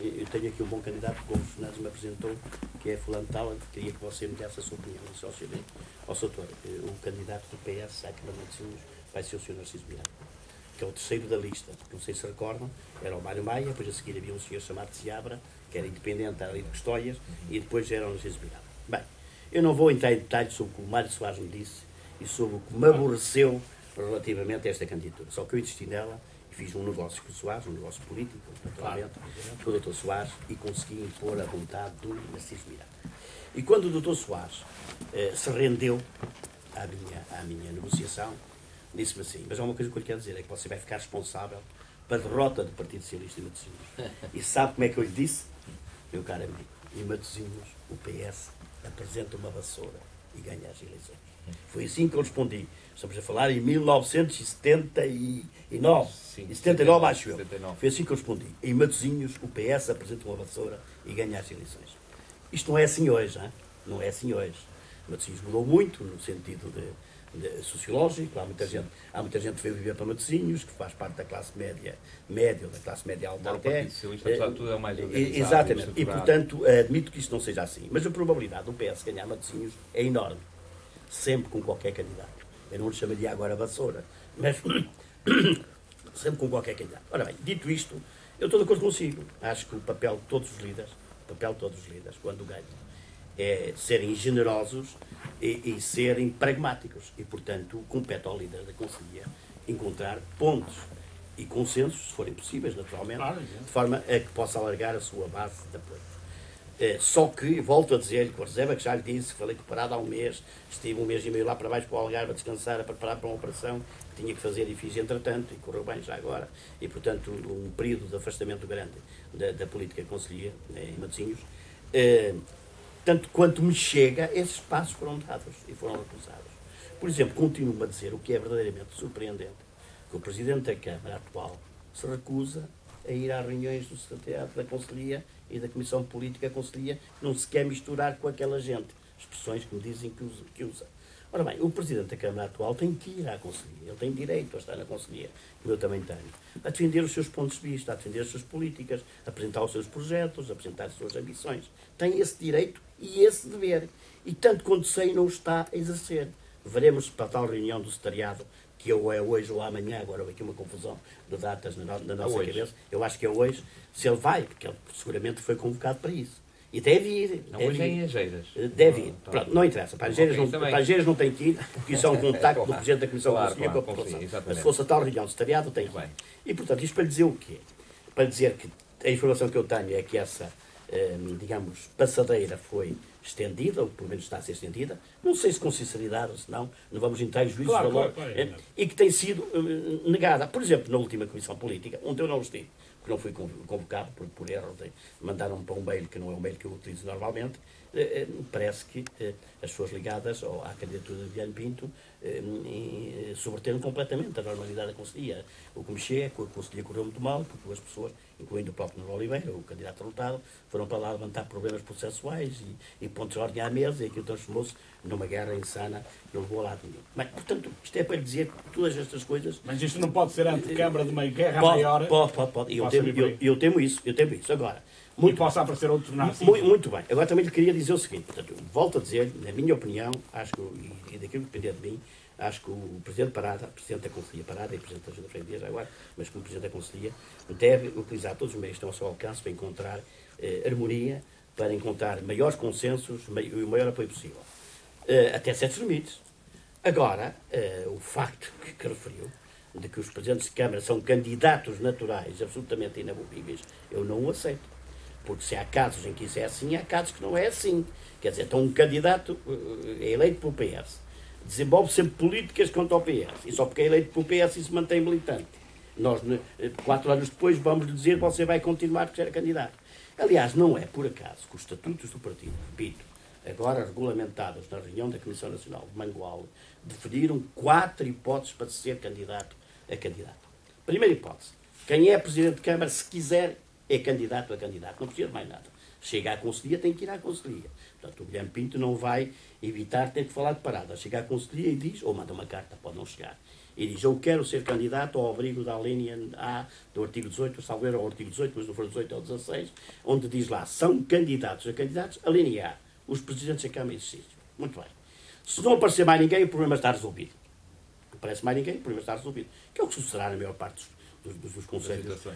eu tenho aqui um bom candidato que o Gomes Fernandes me apresentou, que é fulano tal, queria que você me desse a sua opinião. Eu disse ao senhor, o candidato do PS à Câmara de Matosinhos vai ser o Sr. Narciso Miranda, que é o terceiro da lista, não sei se recordam, era o Mário Maia, depois a seguir havia um senhor chamado Seabra, que era independente, era ali de Custóias, e depois era o Narciso Miranda. Bem, eu não vou entrar em detalhes sobre o que o Mário Soares me disse e sobre o que me aborreceu relativamente a esta candidatura, só que eu insisti nela Fiz um negócio com o Soares, um negócio político, naturalmente, com o Dr. Soares, e consegui impor a vontade do Narciso Miranda. E quando o Dr. Soares se rendeu à minha negociação, disse-me assim, mas há uma coisa que eu lhe quero dizer, é que você vai ficar responsável pela derrota do Partido Socialista em Matosinhos. E sabe como é que eu lhe disse? Meu caro amigo, em Matosinhos o PS apresenta uma vassoura e ganha as eleições. Foi assim que eu respondi. Estamos a falar em 1979. Sim, 79, acho eu. 79. Foi assim que eu respondi. Em Matosinhos o PS apresenta uma vassoura e ganha as eleições. Isto não é assim hoje, hein? Não é assim hoje. Matosinhos mudou muito no sentido sociológico. Há muita gente que veio viver para Matosinhos, que faz parte da classe média ou da classe média alta até. Tudo é mais exatamente. E, portanto, admito que isto não seja assim. Mas a probabilidade do PS ganhar Matosinhos é enorme. Sempre com qualquer candidato. Eu não lhe chamaria agora vassoura, mas sempre com qualquer candidato. Ora bem, dito isto, eu estou de acordo consigo. Acho que o papel de todos os líderes, quando ganham, é serem generosos e serem pragmáticos. E, portanto, compete ao líder da Conselhia encontrar pontos e consensos, se forem possíveis, naturalmente, de forma a que possa alargar a sua base de apoio. Só que, volto a dizer-lhe, com a reserva que já lhe disse, falei que parado há um mês, estive um mês e meio lá para baixo para o Algarve a descansar, a preparar para uma operação que tinha que fazer e fiz entretanto, e correu bem já agora, e portanto um período de afastamento grande da política conselhia em Matosinhos. Tanto quanto me chega, esses passos foram dados e foram recusados. Por exemplo, continuo a dizer o que é verdadeiramente surpreendente, que o Presidente da Câmara atual se recusa a ir às reuniões do Secretariado da Conselhia e da Comissão Política Conselhia, não se quer misturar com aquela gente, expressões que me dizem que usa. Ora bem, o Presidente da Câmara atual tem que ir à Conselhia, ele tem direito a estar na Conselhia, como eu também tenho, a defender os seus pontos de vista, a defender as suas políticas, a apresentar os seus projetos, a apresentar as suas ambições. Tem esse direito e esse dever. E tanto quanto sei, não o está a exercer. Veremos para a tal reunião do secretariado, que ou é hoje ou amanhã, agora aqui uma confusão de datas na nossa cabeça, eu acho que é hoje, se ele vai, porque ele seguramente foi convocado para isso. E deve ir. Não, hoje é em Ageiras. Deve ir. Pronto, não interessa. Para Ageiras não tem que ir, porque isso é um contacto do Presidente da Comissão Conselhia com a população. Mas se fosse a tal reunião de secretariado, tem que ir. E, portanto, isto para lhe dizer o quê? Para lhe dizer que a informação que eu tenho é que essa, digamos, passadeira foi estendida, ou pelo menos está a ser estendida, não sei se com sinceridade ou se não vamos entrar em juízo de valor, e que tem sido negada. Por exemplo, na última Comissão Política, onde eu não estive, porque não fui convocado por erro, mandaram-me para um mail que não é o mail que eu utilizo normalmente, parece que as pessoas ligadas à candidatura de Guilherme Pinto subverteram completamente a normalidade da Conselhia. O que me chega é que a Conselhia correu muito mal, porque duas pessoas, incluindo o próprio Nuno Oliveira, o candidato derrotado, foram para lá levantar problemas processuais e pontos de ordem à mesa, e aquilo transformou-se numa guerra insana, não levou a lado nenhum. Mas, portanto, isto é para lhe dizer que todas estas coisas... Mas isto não pode ser antecâmara de uma guerra maior? Pode. Eu temo isso. Agora, e possa aparecer outro nazis. Muito bem. Agora também lhe queria dizer o seguinte, portanto, volto a dizer, na minha opinião, acho que, e daquilo que depender de mim, acho que o Presidente Parada, Presidente da Conselhia Parada e Presidente da Junta de Freguesia agora, mas como Presidente da Conselhia, deve utilizar todos os meios que estão ao seu alcance para encontrar harmonia, para encontrar maiores consensos e o maior apoio possível. Até certos limites. Agora, o facto que referiu, de que os Presidentes de Câmara são candidatos naturais absolutamente inamovíveis, eu não o aceito. Porque se há casos em que isso é assim, há casos que não é assim. Quer dizer, então um candidato é eleito pelo PS, desenvolve sempre políticas contra o PS, e só porque é eleito pelo PS isso mantém militante. Nós, 4 anos depois, vamos lhe dizer que você vai continuar porque era candidato. Aliás, não é por acaso que os estatutos do partido, repito, agora regulamentados na reunião da Comissão Nacional de Mangual, definiram 4 hipóteses para ser candidato a candidato. Primeira hipótese, quem é Presidente de Câmara, se quiser, é candidato a candidato, não precisa de mais nada. Chega à Conselhia, tem que ir à Conselhia. Portanto, o Guilherme Pinto não vai evitar ter que falar de parada. Chega à Conselhia e diz, ou manda uma carta, pode não chegar, e diz, eu quero ser candidato ao abrigo da linha A do artigo 18, salvo erro ao artigo 18, mas não for 18 ao 16, onde diz lá, são candidatos a candidatos, a linha A, os presidentes da Câmara e Exercício. Muito bem. Se não aparecer mais ninguém, o problema está resolvido. Não aparece mais ninguém, o problema está resolvido. Que é o que sucederá na maior parte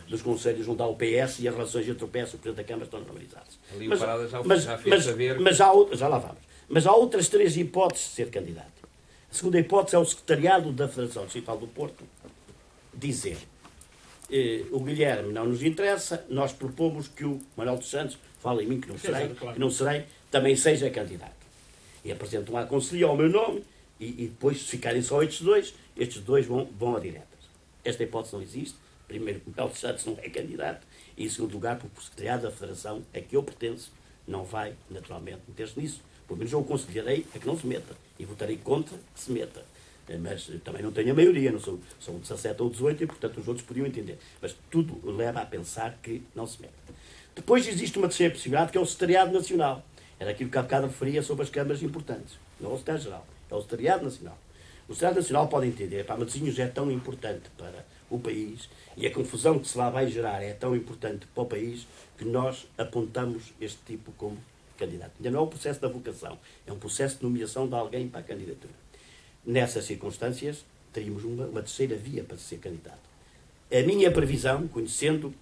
dos conselhos onde há o PS e as relações entre o PS e o Presidente da Câmara estão normalizadas. Ali o Parada já fez saber... Mas já lá vamos. Mas há outras 3 hipóteses de ser candidato. A segunda hipótese é o Secretariado da Federação Distrital do Porto dizer O Guilherme não nos interessa, nós propomos que o Manuel dos Santos, fala em mim que não serei, também seja candidato. E apresentam à Conselhia o meu nome, e depois, se ficarem só estes dois vão a diretas. Esta hipótese não existe. Primeiro, o Manuel dos Santos não é candidato, e em segundo lugar, porque o secretariado da Federação a que eu pertenço não vai, naturalmente, meter-se nisso. Pelo menos eu aconselharei a que não se meta, e votarei contra que se meta. Mas também não tenho a maioria, não são 17 ou 18 e, portanto, os outros podiam entender. Mas tudo leva a pensar que não se mete. Depois existe uma terceira possibilidade, que é o Secretariado Nacional. Era aquilo que há bocado referia sobre as câmaras importantes. Não é o Secretariado-Geral, é o Secretariado Nacional. O Secretariado Nacional pode entender, Matosinhos é tão importante para o país e a confusão que se lá vai gerar é tão importante para o país que nós apontamos este tipo como candidato. Ainda não é um processo de vocação, é um processo de nomeação de alguém para a candidatura. Nessas circunstâncias, teríamos uma terceira via para ser candidato. A minha previsão, conhecendo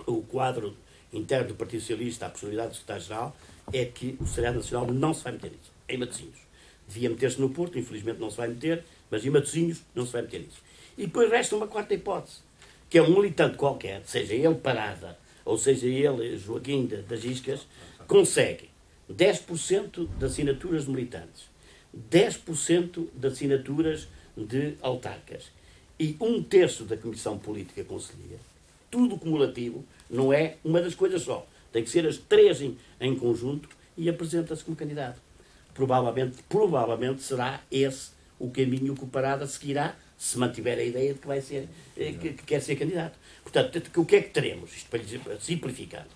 o quadro interno do Partido Socialista, a possibilidade do secretário-geral, é que o Secretariado Nacional não se vai meter nisso, em Matosinhos. Devia meter-se no Porto, infelizmente não se vai meter, mas em Matosinhos não se vai meter nisso. E depois resta uma quarta hipótese, que é um militante qualquer, seja ele Parada, ou seja ele Joaquim das Iscas, consegue 10% de assinaturas de militantes, 10% de assinaturas de autarcas e 1/3 da Comissão Política Conselhia. Tudo cumulativo, não é uma das coisas só. Tem que ser as três em conjunto e apresenta-se como candidato. Provavelmente será esse o caminho que o Parada seguirá, se mantiver a ideia de que vai ser, que quer ser candidato. Portanto, o que é que teremos? Isto para simplificando.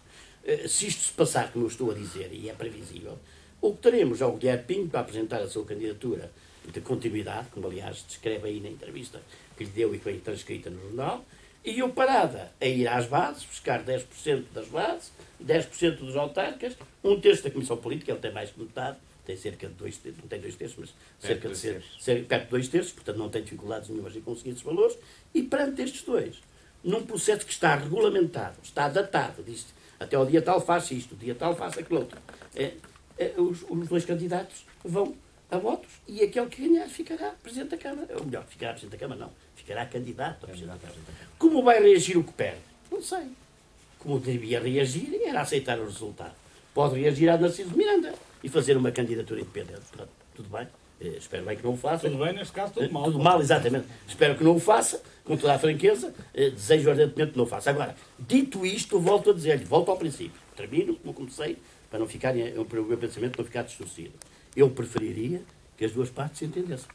Se isto se passar, como eu estou a dizer, e é previsível, o que teremos é o Guilherme Pinho para apresentar a sua candidatura de continuidade, como aliás descreve aí na entrevista que lhe deu e que foi transcrita no jornal, e o Parada a ir às bases, buscar 10% das bases, 10% dos autarcas, 1/3 da Comissão Política, ele tem mais que metade, tem cerca de 2/3, não tem 2/3, mas cerca de perto de 2/3, portanto não tem dificuldades nenhumas em conseguir esses valores, e perante estes dois, num processo que está regulamentado, está datado, diz até ao dia tal faz isto, o dia tal faz aquilo outro, os dois candidatos vão a votos e aquele que ganhar ficará Presidente da Câmara. Ou melhor, ficará Presidente da Câmara, não. Ficará candidato a Presidente da Câmara. Como vai reagir o que perde? Não sei. Como devia reagir era aceitar o resultado. Pode reagir a Narciso de Miranda e fazer uma candidatura independente. Pronto, tudo bem. Espero bem que não o faça. Tudo bem, neste caso, tudo mal. Tudo mal, exatamente. Espero que não o faça, com toda a franqueza. Desejo ardentemente que não o faça. Agora, dito isto, volto a dizer-lhe, volto ao princípio. Termino como comecei, para não ficar, para o meu pensamento não ficar distorcido. Eu preferiria que as duas partes se entendessem.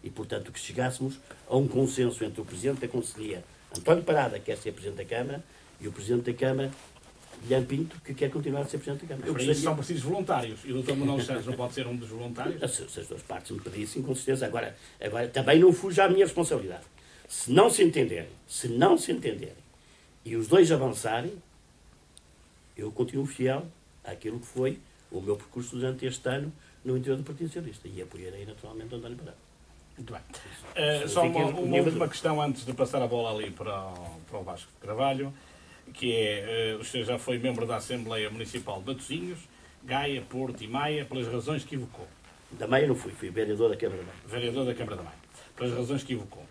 E, portanto, que chegássemos a um consenso entre o Presidente da Conselhia, António Parada, que quer ser Presidente da Câmara, e o Presidente da Câmara, Guilherme Pinto, que quer continuar a ser Presidente da Câmara. Para isso são precisos voluntários. E o Dr. Manuel Santos não pode ser um dos voluntários? Se as duas partes me pedissem, com certeza. Agora também não fuja à minha responsabilidade. Se não se entenderem, e os dois avançarem, eu continuo fiel àquilo que foi o meu percurso durante este ano no interior do Partido Socialista. E apoiarei naturalmente António Parada. Muito bem. Só uma última questão antes de passar a bola ali para o Vasco de Carvalho, que é, o senhor já foi membro da Assembleia Municipal de Matosinhos, Gaia, Porto e Maia, pelas razões que evocou. Da Maia não fui vereador da Câmara da Maia. Vereador da Câmara da Maia, pelas razões que evocou.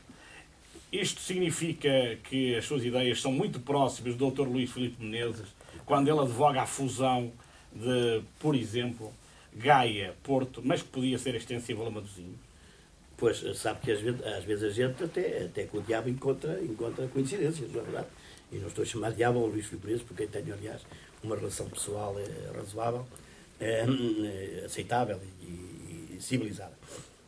Isto significa que as suas ideias são muito próximas do Dr. Luís Filipe Menezes, quando ele advoga a fusão de, por exemplo, Gaia, Porto, mas que podia ser extensível a Matosinhos? Pois, sabe que às vezes a gente até com o diabo encontra coincidências, não é verdade? E não estou a chamar de diabo ao Luís Filipe Menezes, porque eu tenho, aliás, uma relação pessoal razoável, aceitável e civilizada.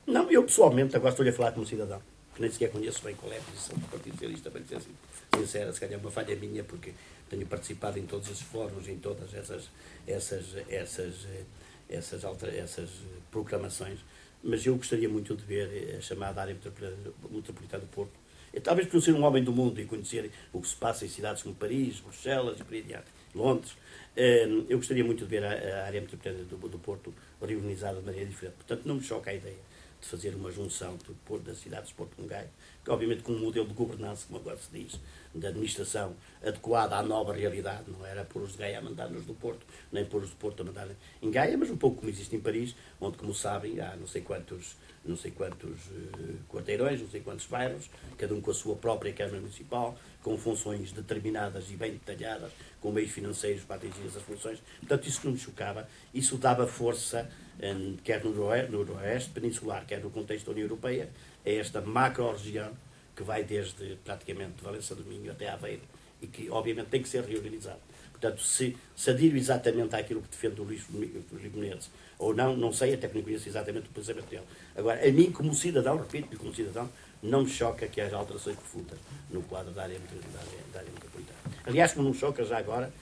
Não, eu pessoalmente, agora estou-lhe a falar como cidadão, que nem sequer conheço bem qual é a posição do Partido Socialista, para dizer assim, sincera, se calhar é uma falha minha, porque tenho participado em todos esses fóruns, em todas essas proclamações, mas eu gostaria muito de ver a chamada área metropolitana do Porto, talvez por ser um homem do mundo e conhecer o que se passa em cidades como Paris, Bruxelas e por aí adiante, Londres, eu gostaria muito de ver a área metropolitana do Porto reorganizada de maneira diferente. Portanto, não me choca a ideia de fazer uma junção das cidades de Porto com Gaia, que obviamente com um modelo de governança, como agora se diz, de administração adequada à nova realidade, não era pôr os de Gaia a mandar-nos do Porto, nem pôr os do Porto a mandar em Gaia, mas um pouco como existe em Paris, onde, como sabem, há não sei quantos quarteirões, não sei quantos bairros, cada um com a sua própria Câmara Municipal, com funções determinadas e bem detalhadas, com meios financeiros para atingir essas funções. Portanto, isso não me chocava. Isso dava força, quer no Noroeste peninsular, quer no contexto da União Europeia, a esta macro-região que vai desde praticamente Valença do Minho até Aveiro e que, obviamente, tem que ser reorganizado. Portanto, se adiro exatamente àquilo que defende o Luís Menezes, ou não sei, até que não conheço exatamente o pensamento dele. Agora, a mim, como cidadão, repito, como cidadão, não me choca que haja alterações profundas no quadro da área metropolitana. Aliás, como não me choca já agora,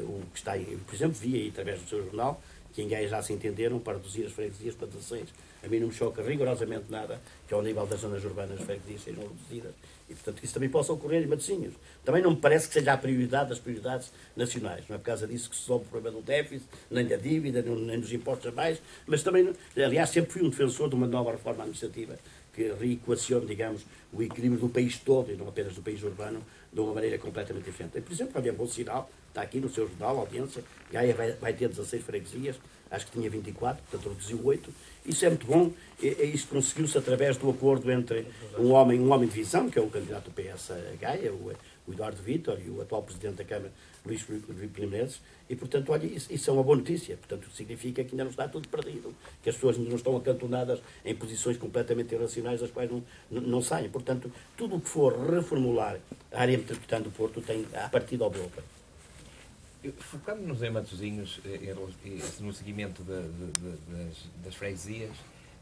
o que está aí, por exemplo, vi aí através do seu jornal, que em Gaia já se entenderam para reduzir as freguesias para 16. A mim não me choca rigorosamente nada que ao nível das zonas urbanas as freguesias sejam reduzidas e, portanto, isso também possa ocorrer em Matosinhos. Também não me parece que seja a prioridade das prioridades nacionais. Não é por causa disso que se resolve o problema do déficit, nem da dívida, nem dos impostos a mais, mas também, aliás, sempre fui um defensor de uma nova reforma administrativa que reequacione, digamos, o equilíbrio do país todo e não apenas do país urbano de uma maneira completamente diferente. E, por exemplo, havia um bom sinal, está aqui no seu jornal, a audiência, Gaia vai ter 16 freguesias, acho que tinha 24, portanto reduziu 8. Isso é muito bom, isso conseguiu-se através do acordo entre um homem de visão, que é o candidato do PS a Gaia, o Eduardo Vítor, e o atual Presidente da Câmara, Luís Menezes, e, portanto, olha, isso é uma boa notícia. Portanto, significa que ainda não está tudo perdido, que as pessoas ainda não estão acantonadas em posições completamente irracionais das quais não saem. Portanto, tudo o que for reformular a área metropolitana do Porto tem a partida ao bloco. Focando-nos em Matosinhos, no seguimento das freguesias,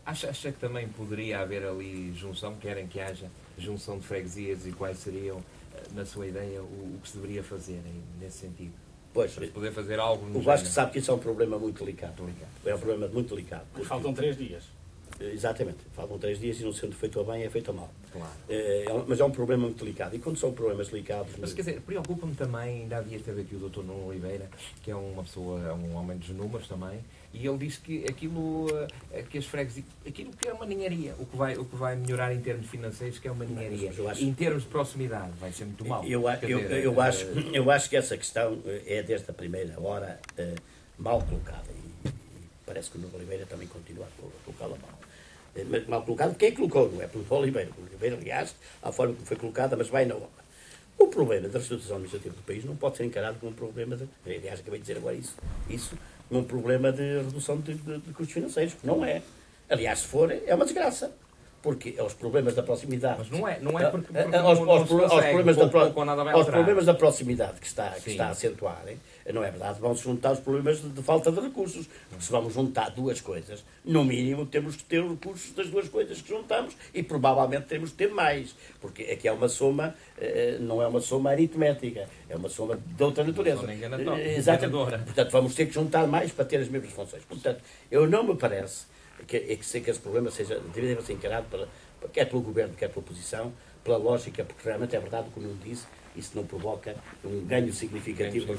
acha que também poderia haver ali junção? Querem que haja junção de freguesias e quais seriam, na sua ideia, o que se deveria fazer nesse sentido? Pois, para poder fazer algo no o Vasco sabe que isso é um problema muito delicado. É um problema muito delicado. Porque faltam 3 dias. Exatamente. Faltam 3 dias e não sendo feito a bem, é feito a mal. Claro. Mas é um problema muito delicado. E quando são problemas delicados... Mas, quer dizer, preocupa-me também, ainda havia esteve aqui o Dr. Nuno Oliveira, que é uma pessoa, é um homem dos números também, e ele disse que aquilo que as freguesias, aquilo que é uma ninharia, o que vai melhorar em termos financeiros, que é uma ninharia. Em termos de proximidade, vai ser muito mal. Eu acho que essa questão é, desde a primeira hora, mal colocada. E parece que o Nuno Oliveira também continua a colocá-la mal. Mas mal colocado, quem colocou? Não é pelo Oliveira. O Oliveira, aliás, a forma como foi colocada, mas vai na onda. O problema da reestruturação administrativa do país não pode ser encarado como um problema de... Aliás, acabei de dizer agora isso um problema de redução de custos financeiros. Não é. Aliás, se for, é uma desgraça. Porque aos problemas da proximidade... Mas não é porque aos problemas da proximidade que está a acentuar, não é verdade? Vão-se juntar os problemas de falta de recursos. Porque se vamos juntar duas coisas, no mínimo temos que ter os recursos das duas coisas que juntamos e provavelmente temos que ter mais. Porque aqui é uma soma, não é uma soma aritmética, é uma soma de outra natureza. Exatamente. Portanto, vamos ter que juntar mais para ter as mesmas funções. Portanto, eu não me parece que esse problema deve ser encarado quer pelo governo, quer pela oposição, pela lógica, porque realmente é verdade o que o Nuno disse, isso não provoca um ganho significativo.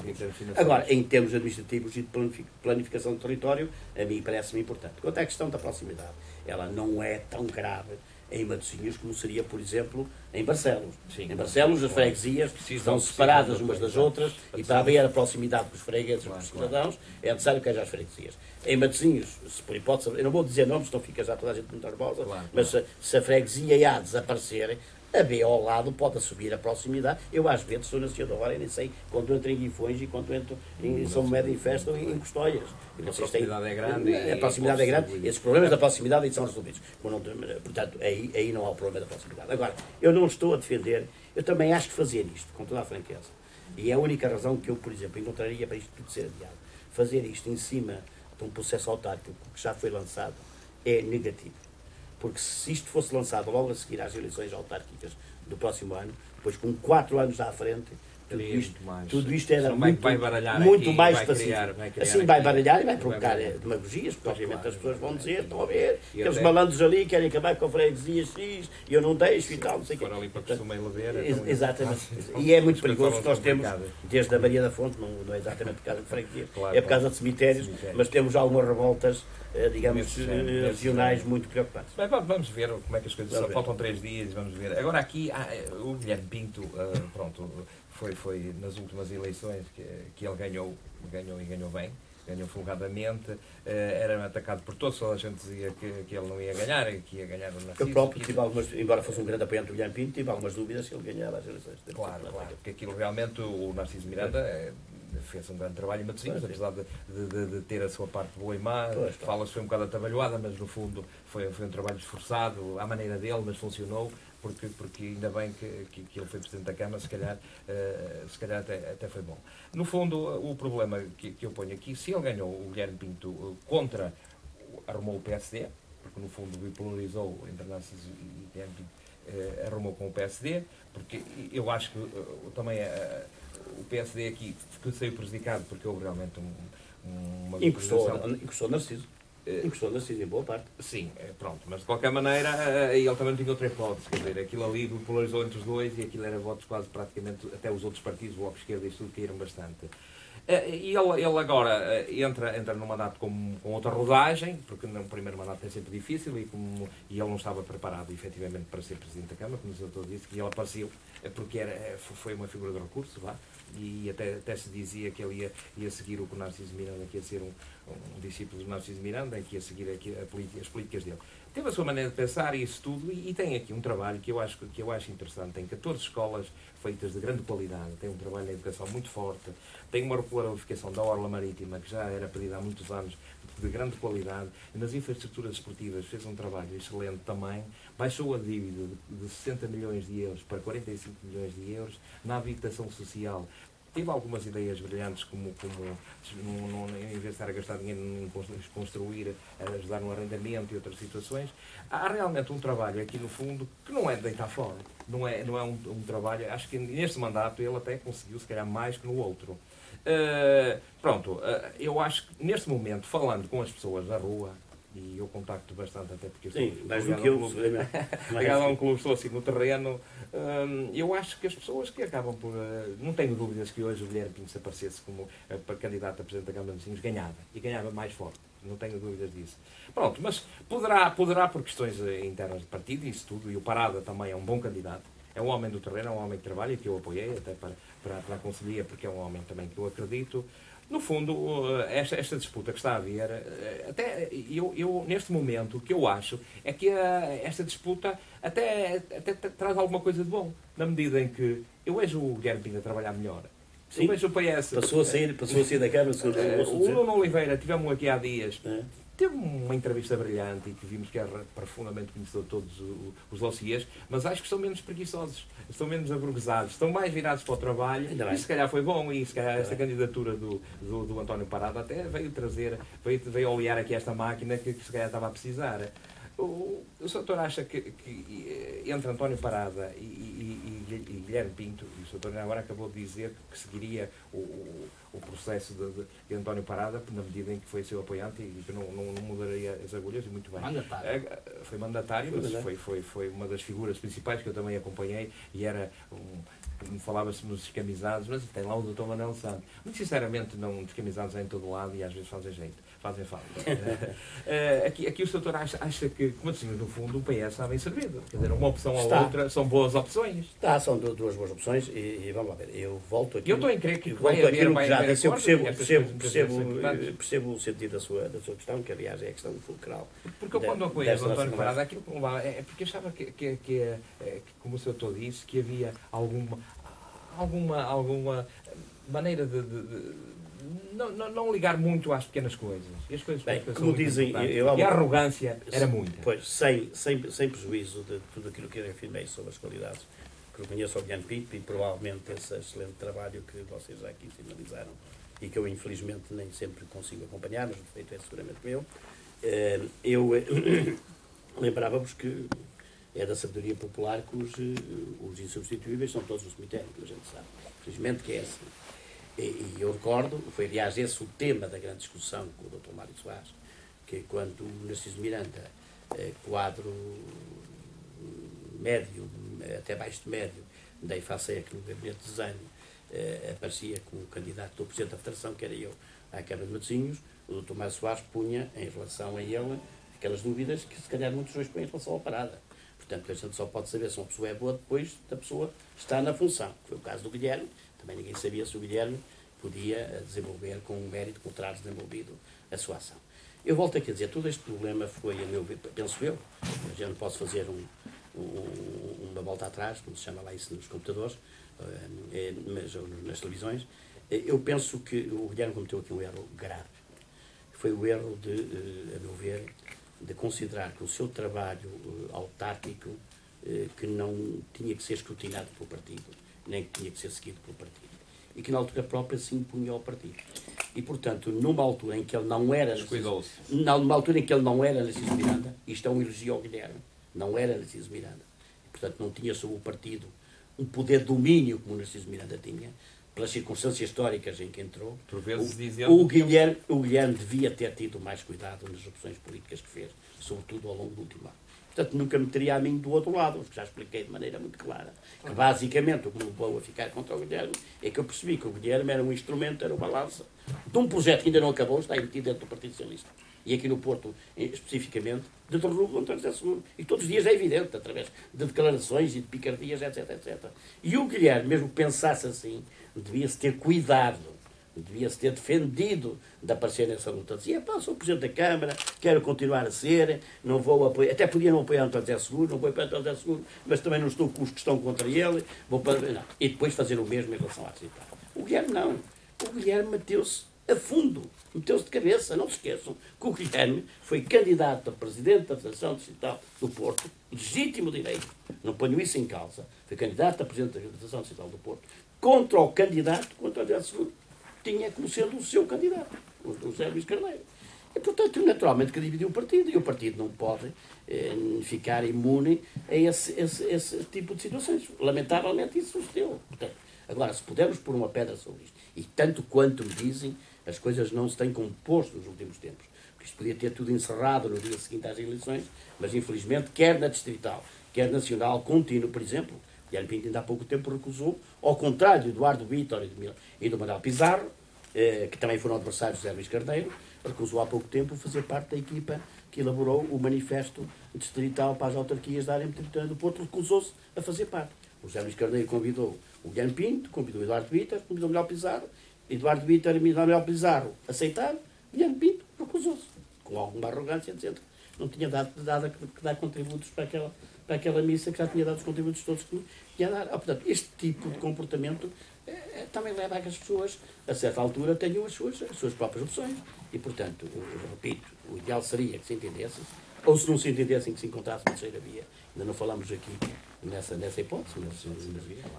Agora, em termos administrativos e de planificação do território, a mim parece-me importante. Quanto à questão da proximidade, ela não é tão grave em Matosinhos como seria, por exemplo, em Barcelos. Sim, em Barcelos, as freguesias estão separadas umas das outras e para haver a proximidade com os fregueses, com os cidadãos, é necessário que haja as freguesias. Em Matosinhos, se por hipótese, eu não vou dizer nomes, senão fica já toda a gente muito nervosa, mas se a freguesia A desaparecer, a B ao lado pode assumir a proximidade. Eu às vezes sou nascedor e nem sei quando entro em Guifões e quando entro em São Médio em Festa ou em Custóias. A proximidade é grande. A proximidade é grande. Esses problemas da proximidade são resolvidos. Portanto, aí não há o problema da proximidade. Agora, eu não estou a defender, eu também acho que fazer isto, com toda a franqueza, e é a única razão que eu, por exemplo, encontraria para isto tudo ser adiado, fazer isto em cima de um processo autárquico que já foi lançado, é negativo. Porque se isto fosse lançado logo a seguir às eleições autárquicas do próximo ano, depois com 4 anos à frente, Tudo isto era muito aqui, mais fácil. Assim vai baralhar e vai provocar demagogias, porque obviamente as pessoas vão dizer, estão a ver, aqueles malandros ali querem acabar com a freguesia X e eu não deixo e tal, não sei o quê. Ali para Costumeira, exatamente. E é muito perigoso que nós temos, desde a Maria da Fonte, não é exatamente por causa de freguesia, é por causa de cemitérios, mas temos algumas revoltas, digamos, regionais muito preocupantes. Bem, vamos ver como é que as coisas são. Faltam 3 dias, vamos ver. Agora aqui, o Guilherme Pinto, pronto, foi nas últimas eleições que ele ganhou e ganhou bem, ganhou folgadamente, era atacado por todos, toda a gente dizia que ele não ia ganhar, que ia ganhar o Narciso. Eu próprio tive algumas, embora fosse um grande apoiante do Guilherme Pinto, tive algumas dúvidas se ele ganhava as eleições. Claro, porque aquilo realmente, o Narciso Miranda fez um grande trabalho em Matosinhos, apesar de ter a sua parte boa e má, fala-se foi um bocado atabalhoada, mas no fundo foi um trabalho esforçado, à maneira dele, mas funcionou. Porque ainda bem que ele foi Presidente da Câmara, se calhar até foi bom. No fundo, o problema que eu ponho aqui, se ele ganhou o Guilherme Pinto arrumou o PSD, porque no fundo bipolarizou entre Narciso e Guilherme Pinto, arrumou com o PSD, porque eu acho que também o PSD aqui saiu prejudicado, porque houve realmente uma... Encostou Narciso. Encostou Narciso, em boa parte. Sim, pronto, mas de qualquer maneira ele também não tinha outra hipótese, quer dizer, aquilo ali polarizou entre os dois e aquilo era votos quase praticamente, até os outros partidos, o Bloco de Esquerda e tudo, caíram bastante. E ele agora entra num mandato com outra rodagem, porque no primeiro mandato é sempre difícil e ele não estava preparado efetivamente para ser Presidente da Câmara, como o doutor disse, que ele apareceu porque foi uma figura de recurso lá, e até se dizia que ele ia seguir o Narciso Miranda, que ia ser um discípulo do Narciso Miranda, que ia seguir aqui as políticas dele. Teve a sua maneira de pensar e isso tudo, e tem aqui um trabalho que eu acho interessante. Tem 14 escolas feitas de grande qualidade, tem um trabalho na educação muito forte, tem uma requalificação da Orla Marítima, que já era pedida há muitos anos, de grande qualidade, e nas infraestruturas esportivas fez um trabalho excelente também, baixou a dívida de 60 milhões de euros para 45 milhões de euros, na habitação social. Tive algumas ideias brilhantes, como em vez de estar a gastar dinheiro em construir, a ajudar no arrendamento e outras situações. Há realmente um trabalho aqui no fundo que não é de deitar fora. Não é um trabalho, acho que neste mandato ele até conseguiu, se calhar, mais que no outro. Eu acho que neste momento, falando com as pessoas na rua, e eu contacto bastante, até porque ligado a um clube, estou assim no terreno, eu acho que as pessoas que acabam por... não tenho dúvidas que hoje o Guilherme Pinto se aparecesse como candidato a Presidente da Câmara de Matosinhos, ganhava, e ganhava mais forte, não tenho dúvidas disso. Pronto, mas poderá por questões internas de partido e isso tudo, e o Parada também é um bom candidato, é um homem do terreno, é um homem que trabalha e que eu apoiei até para a Conselhia, porque é um homem também que eu acredito. No fundo, esta disputa que está a haver, até eu neste momento, o que eu acho é que esta disputa até traz alguma coisa de bom, na medida em que eu vejo o Guilherme Pinto a trabalhar melhor. Sim. Eu vejo o PS. Passou a sair da Câmara. O Nuno Oliveira, tivemos aqui há dias, teve uma entrevista brilhante e que vimos que é profundamente conhecedor de todos os dossiês, mas acho que estão menos preguiçosos, estão menos aburguesados, estão mais virados para o trabalho, e se calhar foi bom, e se calhar esta candidatura do António Parada até veio olear aqui esta máquina que se calhar estava a precisar. O Sr. acha que entre António Parada e Guilherme Pinto, e o Sr. agora acabou de dizer que seguiria o processo de António Parada, na medida em que foi seu apoiante e que não mudaria as agulhas, e muito bem. Mandatário. Foi mandatário, mas foi uma das figuras principais que eu também acompanhei, e era como falava-se nos descamisados, mas tem lá o Dr. Manuel Santos. Muito sinceramente, não descamisados em todo lado e às vezes fazem falta. Aqui o Sr. acha que, como assim, no fundo, o PS está bem servido. Quer dizer, uma opção ou outra são boas opções. São duas boas opções e vamos lá ver. Eu volto aqui. Eu estou em crer que vai haver eu percebo o sentido da sua questão, que aliás é a questão fulcral. Porque eu quando apoiei o António Parada, aquilo é porque achava que como o Sr. disse, que havia alguma maneira de não ligar muito às pequenas coisas. E as coisas como dizem, e a arrogância era muita. Pois, sem prejuízo de tudo aquilo que eu afirmei sobre as qualidades que reconheço ao Guilherme Pinto e provavelmente esse excelente trabalho que vocês já aqui sinalizaram e que eu infelizmente nem sempre consigo acompanhar, mas o defeito é seguramente meu. Eu lembrava-vos que é da sabedoria popular que os insubstituíveis são todos no cemitério, como a gente sabe. Felizmente que é assim. E eu recordo, foi aliás esse o tema da grande discussão com o Dr. Mário Soares, que quando o Narciso Miranda, quadro médio, até baixo de médio, da IFASEC no gabinete de desenho, aparecia como candidato do Presidente da Federação, que era eu, à Câmara de Matosinhos, o Dr. Mário Soares punha em relação a ele aquelas dúvidas que se calhar muitos hoje põem em relação à parada. Portanto, a gente só pode saber se uma pessoa é boa depois da pessoa estar na função. Foi o caso do Guilherme. Também ninguém sabia se o Guilherme podia desenvolver com o mérito com o terá desenvolvido a sua ação. Eu volto aqui a dizer, todo este problema foi, a meu ver, penso eu, mas eu não posso fazer uma volta atrás, como se chama lá isso nos computadores, mas, ou nas televisões. Eu penso que o Guilherme cometeu aqui um erro grave. Foi o erro de, a meu ver, de considerar que o seu trabalho autárquico que não tinha que ser escrutinado pelo partido, nem que tinha que ser seguido pelo partido. E que na altura própria se impunha ao partido. E, portanto, numa altura em que ele não era... Numa altura em que ele não era Narciso Miranda, isto é um elogio ao Guilherme, não era Narciso Miranda. E, portanto, não tinha sobre o partido um poder de domínio como o Narciso Miranda tinha, pelas circunstâncias históricas em que entrou. Por vezes o Guilherme devia ter tido mais cuidado nas opções políticas que fez, sobretudo ao longo do último ano. Portanto, nunca meteria a mim do outro lado, porque já expliquei de maneira muito clara. Que basicamente o que me levou a ficar contra o Guilherme é que eu percebi que o Guilherme era um instrumento, era uma balança de um projeto que ainda não acabou, está emitido dentro do Partido Socialista. E aqui no Porto, especificamente, de derrubo contra o José Seguro. E todos os dias é evidente, através de declarações e de picardias, etc, etc. E o Guilherme, mesmo que pensasse assim, devia-se ter cuidado, devia-se ter defendido de aparecer nessa luta. Dizia, pá, sou Presidente da Câmara, quero continuar a ser, não vou apoiar, até podia não apoiar António José Seguro, não vou apoiar António José Seguro, mas também não estou com os que estão contra ele, vou para... não. E depois fazer o mesmo em relação à distrital. O Guilherme não. O Guilherme meteu-se a fundo, meteu-se de cabeça. Não se esqueçam que o Guilherme foi candidato a Presidente da Federação Distrital do Porto, legítimo direito, não ponho isso em causa, foi candidato a Presidente da Federação Distrital do Porto, contra o candidato, contra o José Seguro, tinha como sendo o seu candidato, o José Luís Carneiro. E, portanto, naturalmente que dividiu o partido, e o partido não pode ficar imune a esse tipo de situações. Lamentavelmente isso sucedeu. Portanto, agora, se pudermos pôr uma pedra sobre isto, e tanto quanto me dizem, as coisas não se têm composto nos últimos tempos, porque isto podia ter tudo encerrado no dia seguinte às eleições, mas infelizmente, quer na distrital, quer nacional, contínuo, por exemplo, Guilherme Pinto ainda há pouco tempo recusou, ao contrário de Eduardo Vítor e do Manuel Pizarro, que também foram adversários de José Luís Carneiro, recusou há pouco tempo fazer parte da equipa que elaborou o manifesto distrital para as autarquias da área metropolitana do Porto, recusou-se a fazer parte. O José Luís Carneiro convidou o Guilherme Pinto, convidou o Eduardo Vítor, convidou o Manuel Pizarro, Eduardo Vítor e Manuel Pizarro aceitaram, Guilherme Pinto recusou-se, com alguma arrogância, dizendo que não tinha dado que dar contributos para aquela missa, que já tinha dado os contributos todos que ia dar. Portanto, este tipo de comportamento também leva a que as pessoas, a certa altura, tenham as suas próprias opções. E, portanto, eu repito, o ideal seria que se entendessem, ou se não se entendessem, que se encontrasse uma terceira via. Ainda não falamos aqui nessa hipótese,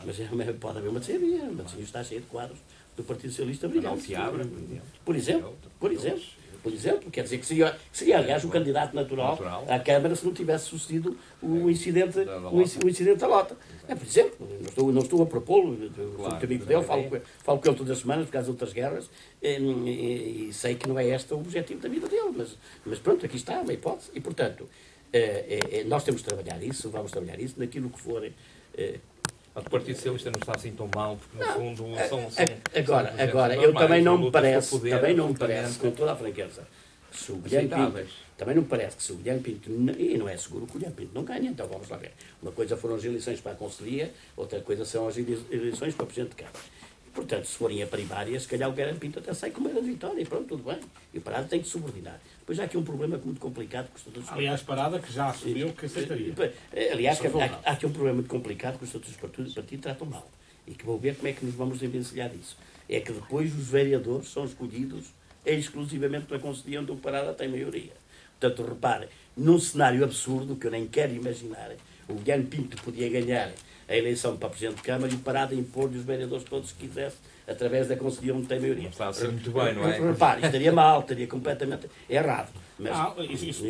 mas pode haver uma terceira via. Mas está cheio de quadros do Partido Socialista brilhantes. Por exemplo, quer dizer que seria aliás, o candidato natural à Câmara se não tivesse sucedido o incidente da Lota. Por exemplo, não estou a propô-lo, sou amigo dele, falo com ele todas as semanas por causa de outras guerras, e sei que não é este o objetivo da vida dele, mas pronto, aqui está uma hipótese, e portanto, nós temos de trabalhar isso, vamos trabalhar isso naquilo que for... O Partido Socialista não está assim tão mal, porque no fundo são agora eu também não me parece, com toda a franqueza, se o Guilherme Pinto, também não me parece que se o Guilherme Pinto, e não é seguro que o Guilherme Pinto não ganha, então vamos lá ver. Uma coisa foram as eleições para a Conselhia, outra coisa são as eleições para o Presidente de Câmara. Portanto, se forem a primária, se calhar o Guilherme Pinto até sai com uma grande vitória, e pronto, tudo bem. E o Parada tem que subordinar. Depois há aqui um problema muito complicado com os estatutos. Aliás, Parada que já assumiu que aceitaria. Aliás, há aqui um problema muito complicado que os estatutos do partido tratam mal. E que vou ver como é que nos vamos desvencilhar disso. É que depois os vereadores são escolhidos exclusivamente pela Conselhia, onde o Parada tem maioria. Portanto, reparem, num cenário absurdo, que eu nem quero imaginar, o Guilherme Pinto podia ganhar a eleição para Presidente de Câmara e o Parada impor-lhe os vereadores todos que quisesse, através da Conselhia onde tem maioria. Não está a ser muito bem, não é? Repare, estaria mal, estaria completamente errado. Mas, isso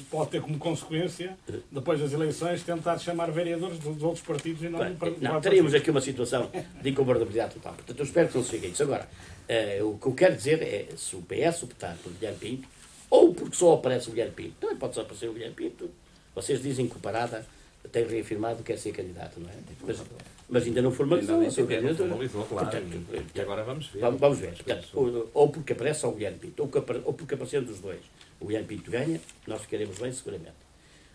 pode ter como consequência, depois das eleições, tentar chamar vereadores dos outros partidos e não teríamos aqui uma situação de incompatibilidade total. Portanto, eu espero que não se chegue a isso. Agora, o que eu quero dizer é, se o PS optar por Guilherme Pinto, ou porque só aparece o Guilherme Pinto, também pode só aparecer o Guilherme Pinto. Vocês dizem que o Parada tem reafirmado que quer ser candidato, não é? Mas ainda não formalizou. Ainda não formalizou, claro. Portanto, e agora vamos ver. Vamos ver. Portanto, ou porque aparece o Guilherme Pinto, ou porque aparecendo os dois, o Guilherme Pinto ganha, nós ficaremos bem seguramente.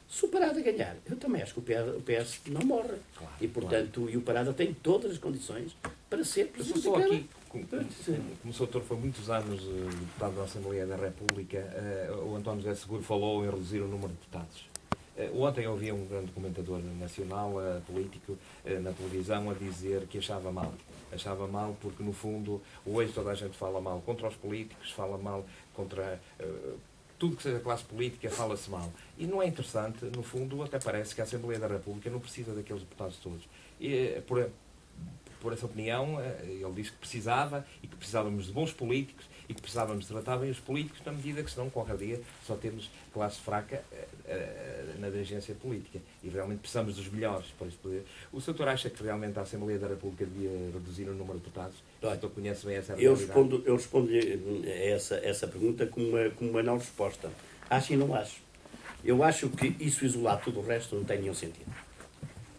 Se o Parada ganhar, eu também acho que o PS não morre. Claro, e, portanto, e o Parada tem todas as condições para ser presidente da Câmara. Como o Sr. Doutor foi muitos anos deputado da Assembleia da República, o António José Seguro falou em reduzir o número de deputados. Ontem eu ouvi um grande comentador nacional, político, na televisão, a dizer que achava mal. Achava mal porque, no fundo, hoje toda a gente fala mal contra os políticos, fala mal contra tudo que seja classe política, fala-se mal. E não é interessante, no fundo, até parece que a Assembleia da República não precisa daqueles deputados todos. E, por essa opinião, ele disse que precisava, e que precisávamos de bons políticos, e que precisávamos tratar bem os políticos, na medida que, senão, qualquer dia, só temos classe fraca na dirigência política. E realmente precisamos dos melhores para este poder. O Sr. Doutor acha que realmente a Assembleia da República devia reduzir o número de deputados? O Sr. conhece bem essa realidade? Eu respondo a essa pergunta com uma não resposta. Acho e não acho. Eu acho que isso isolar tudo o resto não tem nenhum sentido.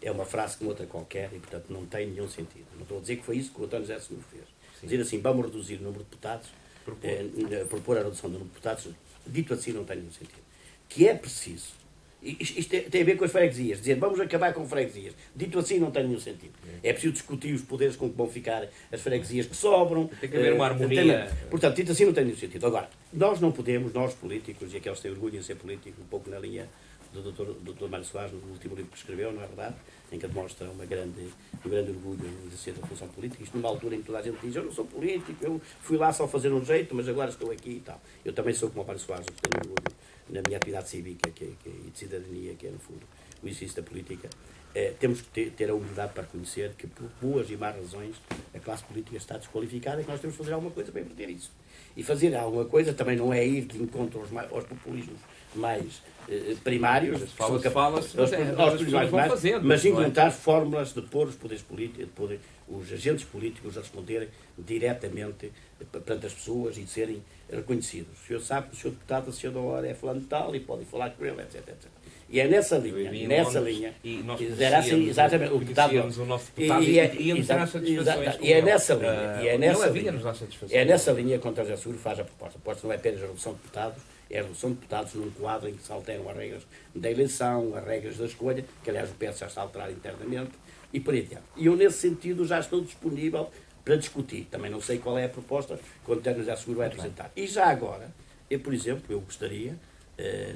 É uma frase como outra qualquer e, portanto, não tem nenhum sentido. Não estou a dizer que foi isso que o António José Seguro fez. Sim. Dizer assim, vamos reduzir o número de deputados, propor a redução do número de deputados, dito assim não tem nenhum sentido. Que é preciso. Isto tem a ver com as freguesias. Dizer, vamos acabar com freguesias. Dito assim não tem nenhum sentido. É preciso discutir os poderes com que vão ficar as freguesias que sobram. Tem que haver uma harmonia. Portanto, dito assim não tem nenhum sentido. Agora, nós não podemos, nós políticos, e aqueles que têm orgulho em ser político, um pouco na linha do Dr. Mário Soares, no último livro que escreveu, não é verdade? Em que demonstra um grande orgulho em exercer a função política. Isto numa altura em que toda a gente diz, eu não sou político, eu fui lá só fazer um jeito, mas agora estou aqui e tal. Eu também sou como o Mário Soares, tenho orgulho na minha atividade cívica e de cidadania, que é, no fundo, o exercício da política. Temos que ter a humildade para reconhecer que, por boas e más razões, a classe política está desqualificada e que nós temos que fazer alguma coisa para inverter isso. E fazer alguma coisa também não é ir de encontro aos populismos mais primários, mas encontrar fórmulas de pôr os poderes políticos, de pôr os agentes políticos a responderem diretamente perante as pessoas e de serem reconhecidos. O senhor sabe que o senhor deputado, a senhora hora é fulano tal e pode falar com ele, etc. E é nessa linha, e nós era assim, exatamente, o deputado, o nosso deputado e é nessa linha que o António José Seguro faz a proposta. A proposta não é apenas a redução de deputados, é a redução de deputados num quadro em que se alteram as regras da eleição, as regras da escolha, que aliás o PS já está a alterar internamente, e por aí adiante. E eu, nesse sentido, já estou disponível para discutir. Também não sei qual é a proposta que o António José Seguro vai apresentar. E já agora, por exemplo, eu gostaria,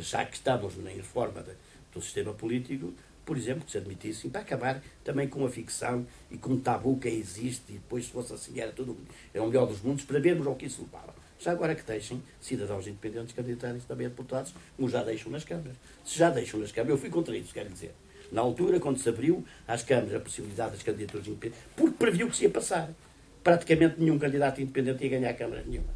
já que estamos na reforma do sistema político, por exemplo, que se admitissem, para acabar também com a ficção e com o tabu que existe, e depois, se fosse assim, era tudo, é o melhor dos mundos, para vermos ao que isso levava. Já agora que deixem cidadãos independentes candidatarem-se também a deputados, como já deixam nas câmaras. Se já deixam nas câmaras, eu fui contra isso, quero dizer. Na altura, quando se abriu às câmaras a possibilidade das candidaturas independentes, porque previu que se ia passar. Praticamente nenhum candidato independente ia ganhar a câmara nenhuma.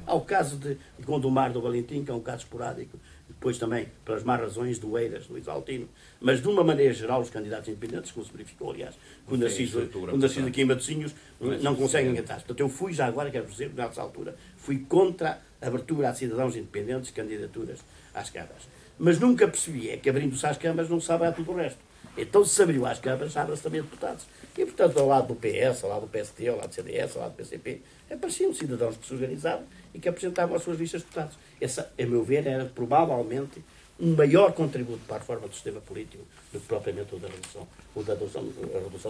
Há o caso de Gondomar do Valentim, que é um caso esporádico, depois também, pelas más razões, do Eiras, do Isaltino, mas de uma maneira geral, os candidatos independentes, como se verificou, aliás, quando nascido aqui em Matosinhos, não conseguem entrar. Portanto, eu fui, já agora, quero dizer, nessa altura, fui contra a abertura a cidadãos independentes, candidaturas às câmaras. Mas nunca percebi, é que abrindo-se às câmaras não se sabe a tudo o resto. Então, se abriu às câmaras, abre-se também a deputados. E, portanto, ao lado do PS, ao lado do PST, ao lado do CDS, ao lado do PCP, apareciam cidadãos que se organizavam e que apresentavam as suas listas de deputados. Essa, a meu ver, era provavelmente um maior contributo para a reforma do sistema político do que propriamente o da redução de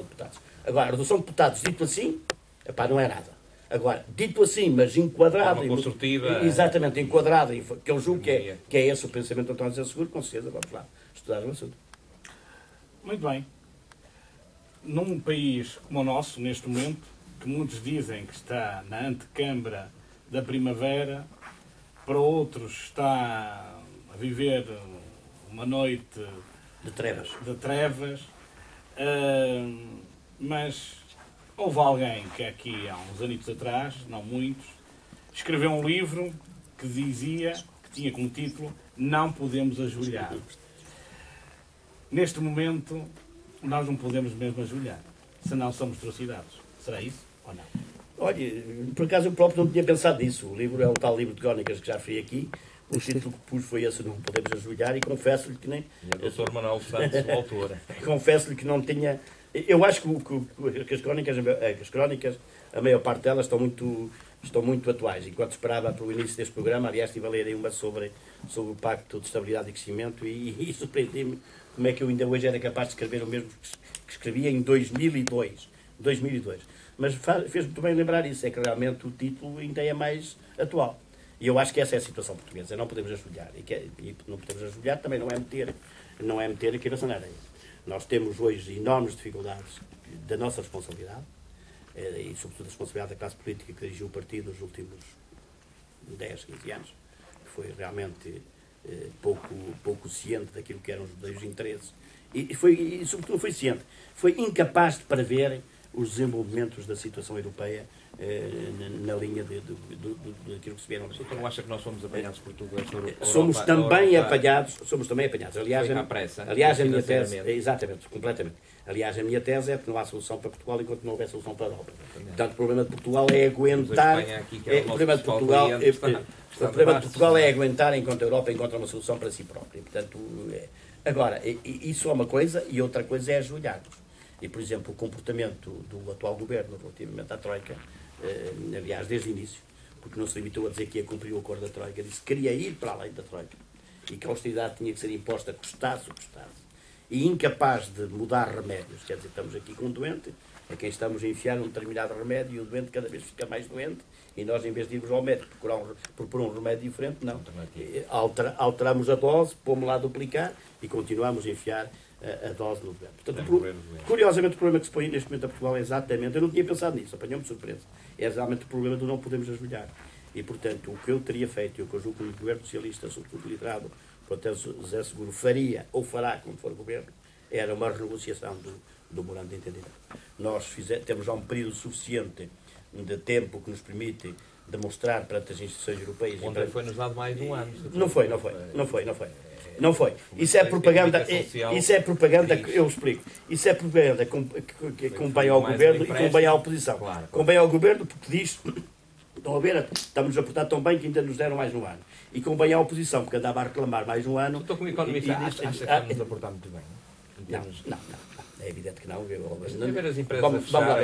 deputados. Agora, a redução de deputados, dito assim, não é nada. Agora, dito assim, mas enquadrado... construtiva... Exatamente, enquadrado, que eu julgo que é esse o pensamento do António José Seguro, com certeza, vamos lá estudar o assunto. Muito bem. Num país como o nosso, neste momento, que muitos dizem que está na antecâmara da primavera, para outros está a viver uma noite de trevas. Mas houve alguém que aqui há uns anos atrás, não muitos, escreveu um livro que dizia, que tinha como título Não Podemos Ajoelhar. Neste momento, nós não podemos mesmo ajoelhar, senão somos trucidados. Será isso ou não? Olha, por acaso eu próprio não tinha pensado nisso. O livro é o tal livro de Crónicas que já referi aqui. O título que pus foi esse, Não Podemos Ajoelhar, e confesso-lhe que nem... E o Dr. Manuel Santos, o autor. Confesso-lhe que não tinha... Eu acho que as crónicas, a maior parte delas estão muito atuais. Enquanto esperava para o início deste programa, aliás, estive a ler aí uma sobre o Pacto de Estabilidade e Crescimento e surpreendi-me como é que eu ainda hoje era capaz de escrever o mesmo que escrevia em 2002. Mas fez-me muito bem lembrar isso, é que realmente o título ainda é mais atual. E eu acho que essa é a situação portuguesa, não podemos ajoelhar. E não podemos ajoelhar também não é meter a cabeça na areia. Nós temos hoje enormes dificuldades da nossa responsabilidade, e sobretudo a responsabilidade da classe política que dirigiu o partido nos últimos 10, 15 anos, que foi realmente pouco ciente daquilo que eram os verdadeiros interesses. E sobretudo foi ciente, foi incapaz de prever os desenvolvimentos da situação europeia na linha daquilo que se vieram a Então não acha que nós somos apanhados por tudo esta Europa? Somos também apanhados. Aliás, a minha tese... Exatamente, completamente. Aliás, a minha tese é que não há solução para Portugal enquanto não houver solução para a Europa. Portanto, o problema de Portugal é aguentar... O problema de Portugal é aguentar enquanto a Europa encontra uma solução para si própria. Portanto, agora, isso é uma coisa, e outra coisa é ajoelharmos. E, por exemplo, o comportamento do atual governo relativamente à Troika, aliás, desde o início, porque não se limitou a dizer que ia cumprir o acordo da Troika, disse que queria ir para além da Troika e que a austeridade tinha que ser imposta, custasse o que custasse. E incapaz de mudar remédios, quer dizer, estamos aqui com um doente, a quem estamos a enfiar um determinado remédio, e o doente cada vez fica mais doente, e nós, em vez de irmos ao médico procurar um remédio diferente, não. Alteramos a dose, pomos lá a duplicar e continuamos a enfiar a dose no governo. Portanto, curiosamente, o problema que se põe neste momento a Portugal é exatamente, eu não tinha pensado nisso, apanhou-me de surpresa, é exatamente o problema do não podemos ajoelhar. E, portanto, o que eu teria feito, e o que eu julgo que o governo socialista, sobretudo liderado por José Seguro, faria ou fará quando for governo, era uma renegociação do memorando de entendimento. Nós temos já um período suficiente de tempo que nos permite demonstrar perante as instituições europeias... Ontem foi-nos dado mais de um ano. Não foi. Isso é propaganda, eu explico. Isso é propaganda que convém ao governo e convém à oposição. Convém ao governo porque diz, estão a ver, estamos a portar tão bem que ainda nos deram mais um ano. E convém à oposição, porque andava a reclamar mais um ano. Estou como economista, acha que estamos a portar muito bem? Não. É evidente que não.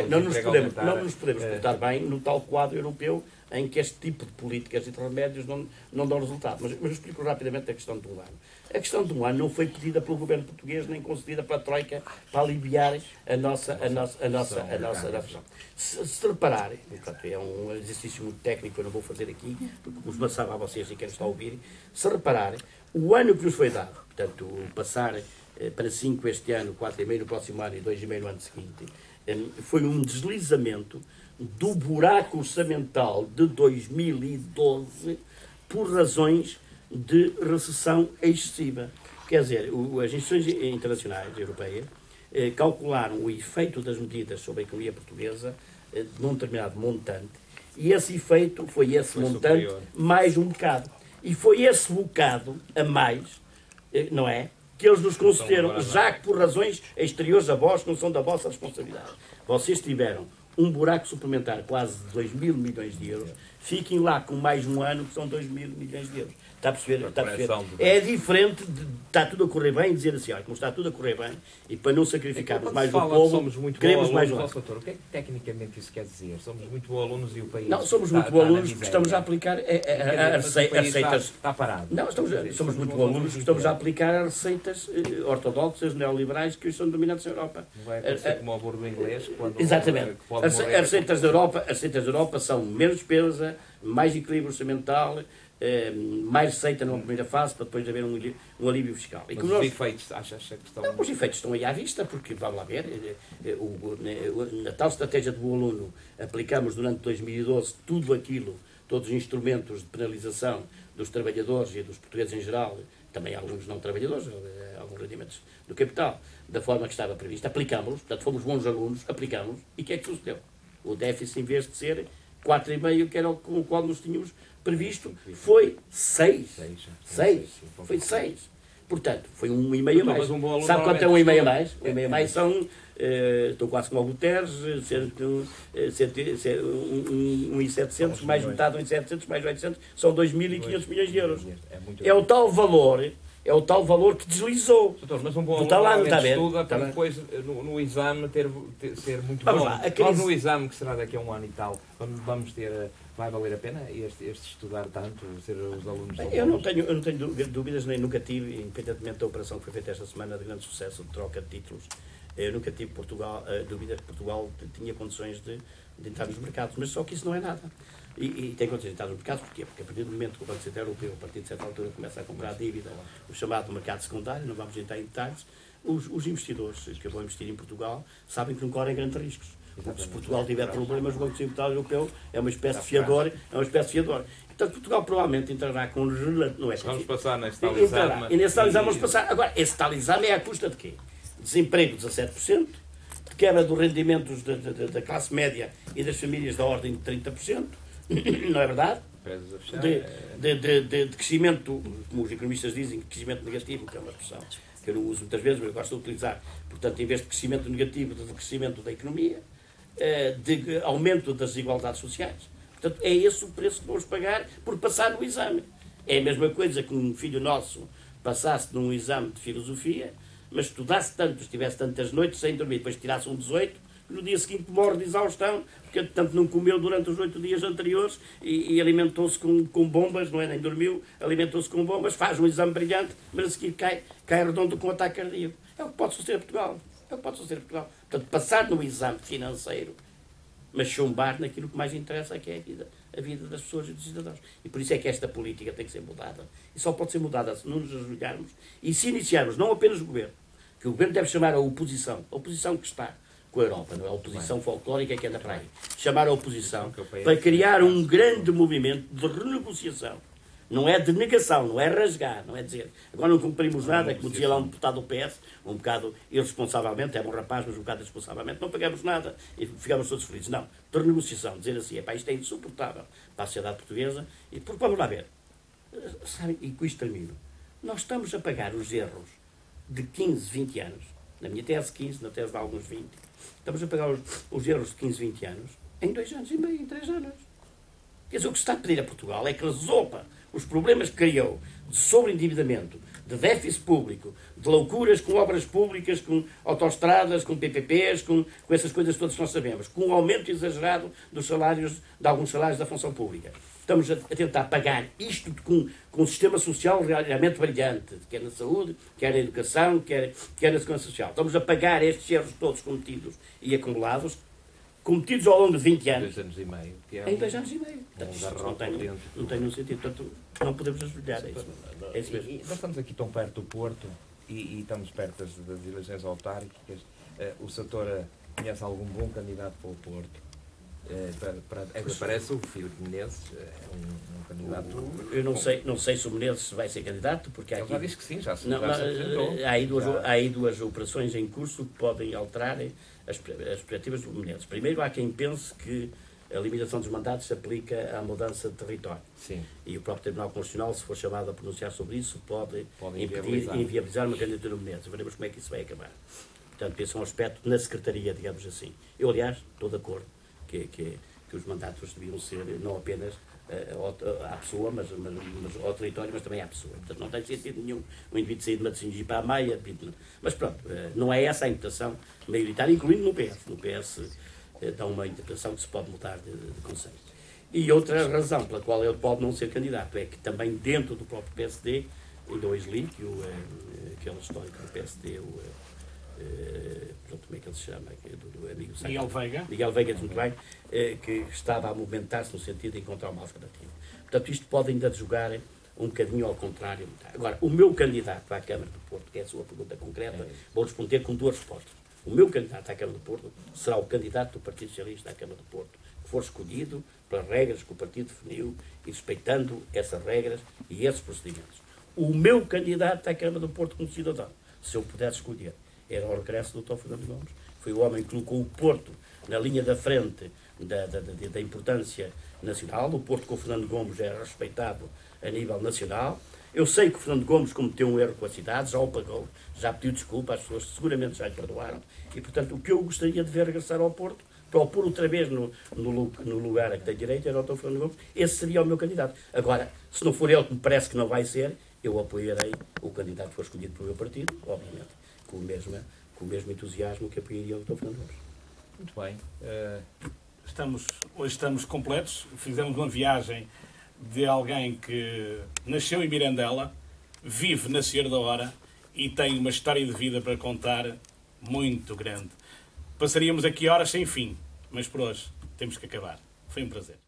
Não nos podemos portar bem no tal quadro europeu em que este tipo de políticas e de remédios não dão resultado. Mas eu explico rapidamente a questão de um ano. A questão de um ano não foi pedida pelo governo português nem concedida pela Troika para aliviar a nossa. Se repararem, portanto, é um exercício muito técnico que eu não vou fazer aqui, porque os passava a vocês e quem está a ouvir, se repararem, o ano que nos foi dado, portanto, passar para 5 este ano, 4,5 no próximo ano e 2,5 no ano seguinte, foi um deslizamento do buraco orçamental de 2012 por razões de recessão excessiva. Quer dizer, as instituições internacionais europeias calcularam o efeito das medidas sobre a economia portuguesa num determinado montante, e esse efeito foi esse montante superior, mais um bocado. E foi esse bocado a mais, não é? Que eles nos concederam, já que por razões exteriores a vós, que não são da vossa responsabilidade. Vocês tiveram um buraco suplementar quase de 2 mil milhões de euros, fiquem lá com mais um ano que são 2 mil milhões de euros. Está a perceber? É diferente de estar tudo a correr bem e dizer assim, olha, como está tudo a correr bem, e para não sacrificarmos mais o povo, queremos mais um ano. O que é que tecnicamente isso quer dizer? Somos muito bons alunos e o país... Não, somos muito bons alunos porque estamos a aplicar receitas... Está parado. Não, somos muito bons alunos porque estamos a aplicar as receitas ortodoxas, neoliberais, que hoje são dominantes na Europa. Não vai acontecer como o aborto do inglês. Exatamente. As receitas da Europa são menos despesa, mais equilíbrio orçamental, mais receita numa primeira fase para depois haver um alívio fiscal. Mas os efeitos, acha que estão... Não, os efeitos estão aí à vista, porque, vamos lá ver, na tal estratégia do bom aluno aplicamos durante 2012 tudo aquilo, todos os instrumentos de penalização dos trabalhadores e dos portugueses em geral, também alguns não trabalhadores, alguns rendimentos do capital, da forma que estava previsto, aplicámos-los, portanto fomos bons alunos, aplicámos-los, e o que é que sucedeu? O déficit, em vez de ser 4,5, que era com o qual nos tínhamos previsto, foi 6. Foi 6. Portanto, foi 1,5 a mais. Sabe quanto é 1,5 a mais? 1,5 a mais são, estou quase como o Guterres, 1,700 mais metade, 1,700 mais 800, são 2.500 milhões de euros. É o tal valor que deslizou. Doutor, mas um bom aluno estuda para depois no exame ser muito bom. Nós no exame, que será daqui a um ano e tal, vamos ter... Vai valer a pena este estudar tanto, ser os alunos... Eu não tenho dúvidas, nem nunca tive, independentemente da operação que foi feita esta semana de grande sucesso, de troca de títulos, eu nunca tive dúvidas que Portugal tinha condições de entrar nos mercados, mas só que isso não é nada. E tem condições de entrar nos mercados, porquê? Porque a partir do momento que o Banco Central Europeu, a partir de certa altura, começa a comprar dívida, o chamado mercado secundário, não vamos entrar em detalhes, os investidores que vão investir em Portugal sabem que não correm grandes riscos. Se Portugal tiver problemas, o Banco Central Europeu é uma espécie de fiador. Portanto, Portugal provavelmente entrará com... Não é vamos passar nesse tal exame. E nesse tal exame vamos passar. Agora, esse tal exame é à custa de quê? Desemprego de 17%, de quebra dos rendimentos da classe média e das famílias da ordem de 30%, não é verdade? De crescimento, como os economistas dizem, crescimento negativo, que é uma expressão que eu não uso muitas vezes, mas eu gosto de utilizar. Portanto, em vez de crescimento negativo, de crescimento da economia, de aumento das desigualdades sociais. Portanto, é esse o preço que vamos pagar por passar no exame. É a mesma coisa que um filho nosso passasse num exame de filosofia, mas estudasse tanto, estivesse tantas noites sem dormir, depois tirasse um 18, no dia seguinte morre de exaustão, porque tanto não comeu durante os 8 dias anteriores e alimentou-se com bombas, não é? Nem dormiu, alimentou-se com bombas, faz um exame brilhante, mas a seguir cai redondo com um ataque cardíaco. É o que pode suceder a Portugal. Portanto, passar no exame financeiro, mas chumbar naquilo que mais interessa, que é a vida das pessoas e dos cidadãos. E por isso é que esta política tem que ser mudada. E só pode ser mudada se não nos ajoelharmos e se iniciarmos, não apenas o Governo, que o Governo deve chamar a oposição que está com a Europa, não é a oposição folclórica que anda para aí. Chamar a oposição para criar um grande movimento de renegociação. Não é de negação, não é rasgar, não é dizer agora não cumprimos nada, como dizia lá um deputado do PS, um bocado irresponsavelmente, é um rapaz, mas um bocado irresponsavelmente, não pagamos nada e ficamos todos felizes. Não, de renegociação, dizer assim, isto é insuportável para a sociedade portuguesa, e porque vamos lá ver, sabe, e com isto termino, nós estamos a pagar os erros de 15, 20 anos, na minha tese 15, na tese de alguns 20, estamos a pagar os erros de 15, 20 anos em 2 anos e meio, em 3 anos. Quer dizer, o que se está a pedir a Portugal é que resolva os problemas que criou de sobreendividamento, de déficit público, de loucuras com obras públicas, com autoestradas, com PPPs, com essas coisas todas que nós sabemos, com um aumento exagerado dos salários, de alguns salários da função pública. Estamos a tentar pagar isto com um sistema social realmente brilhante, quer na saúde, quer na educação, quer na segurança social. Estamos a pagar estes erros todos cometidos e acumulados, cometidos ao longo de 20 anos. 2 anos e meio. Em 2 anos e meio. Portanto, não tem nenhum sentido. Portanto, não podemos ajoelhar. É isso mesmo. Nós estamos aqui tão perto do Porto e estamos perto das eleições autárquicas. O setor conhece algum bom candidato para o Porto? Parece o Filipe Menezes, um candidato... Eu não sei se o Menezes vai ser candidato, porque há aqui... Ele já disse que sim, já se apresentou. Há aí duas operações em curso que podem alterar as perspectivas do Menezes. Primeiro, há quem pense que a limitação dos mandatos se aplica à mudança de território. Sim. E o próprio Tribunal Constitucional, se for chamado a pronunciar sobre isso, pode impedir e inviabilizar uma candidatura do Menezes. Veremos como é que isso vai acabar. Portanto, esse é um aspecto na Secretaria, digamos assim. Eu, aliás, estou de acordo que os mandatos deviam ser não apenas à pessoa, mas ao território, mas também à pessoa. Portanto, não tem sentido nenhum o indivíduo sair de Matosinhos e ir para a Maia. Mas pronto, não é essa a interpretação maioritária, incluindo no PS. No PS dá uma interpretação que se pode mudar de conceito. E outra razão pela qual ele pode não ser candidato é que também dentro do próprio PSD, ainda hoje li que aquele histórico do PSD, como é que ele se chama? Do amigo Miguel Veiga diz muito bem, que estava a movimentar-se no sentido de encontrar uma alternativa. Portanto, isto pode ainda jogar um bocadinho ao contrário. Agora, o meu candidato à Câmara do Porto, que é a sua pergunta concreta, vou responder com 2 respostas. O meu candidato à Câmara do Porto será o candidato do Partido Socialista à Câmara do Porto, que for escolhido pelas regras que o partido definiu e respeitando essas regras e esses procedimentos. o meu candidato à Câmara do Porto como cidadão, se eu pudesse escolher, era o regresso do Dr. Fernando Gomes. Foi o homem que colocou o Porto na linha da frente da importância nacional. O Porto com o Fernando Gomes é respeitado a nível nacional. Eu sei que o Fernando Gomes cometeu um erro com a cidade, já o pagou, já pediu desculpa, as pessoas seguramente já lhe perdoaram. E, portanto, o que eu gostaria de ver regressar ao Porto, para o pôr outra vez no lugar a que tem direito, era o Dr. Fernando Gomes. Esse seria o meu candidato. Agora, se não for ele, que me parece que não vai ser, eu apoiarei o candidato que for escolhido pelo meu partido, obviamente, com o mesmo entusiasmo que apoiaria o Dr. Fernando Gomes. Muito bem. Hoje estamos completos. Fizemos uma viagem de alguém que nasceu em Mirandela, vive na Senhora da Hora e tem uma história de vida para contar muito grande. Passaríamos aqui horas sem fim, mas por hoje temos que acabar. Foi um prazer.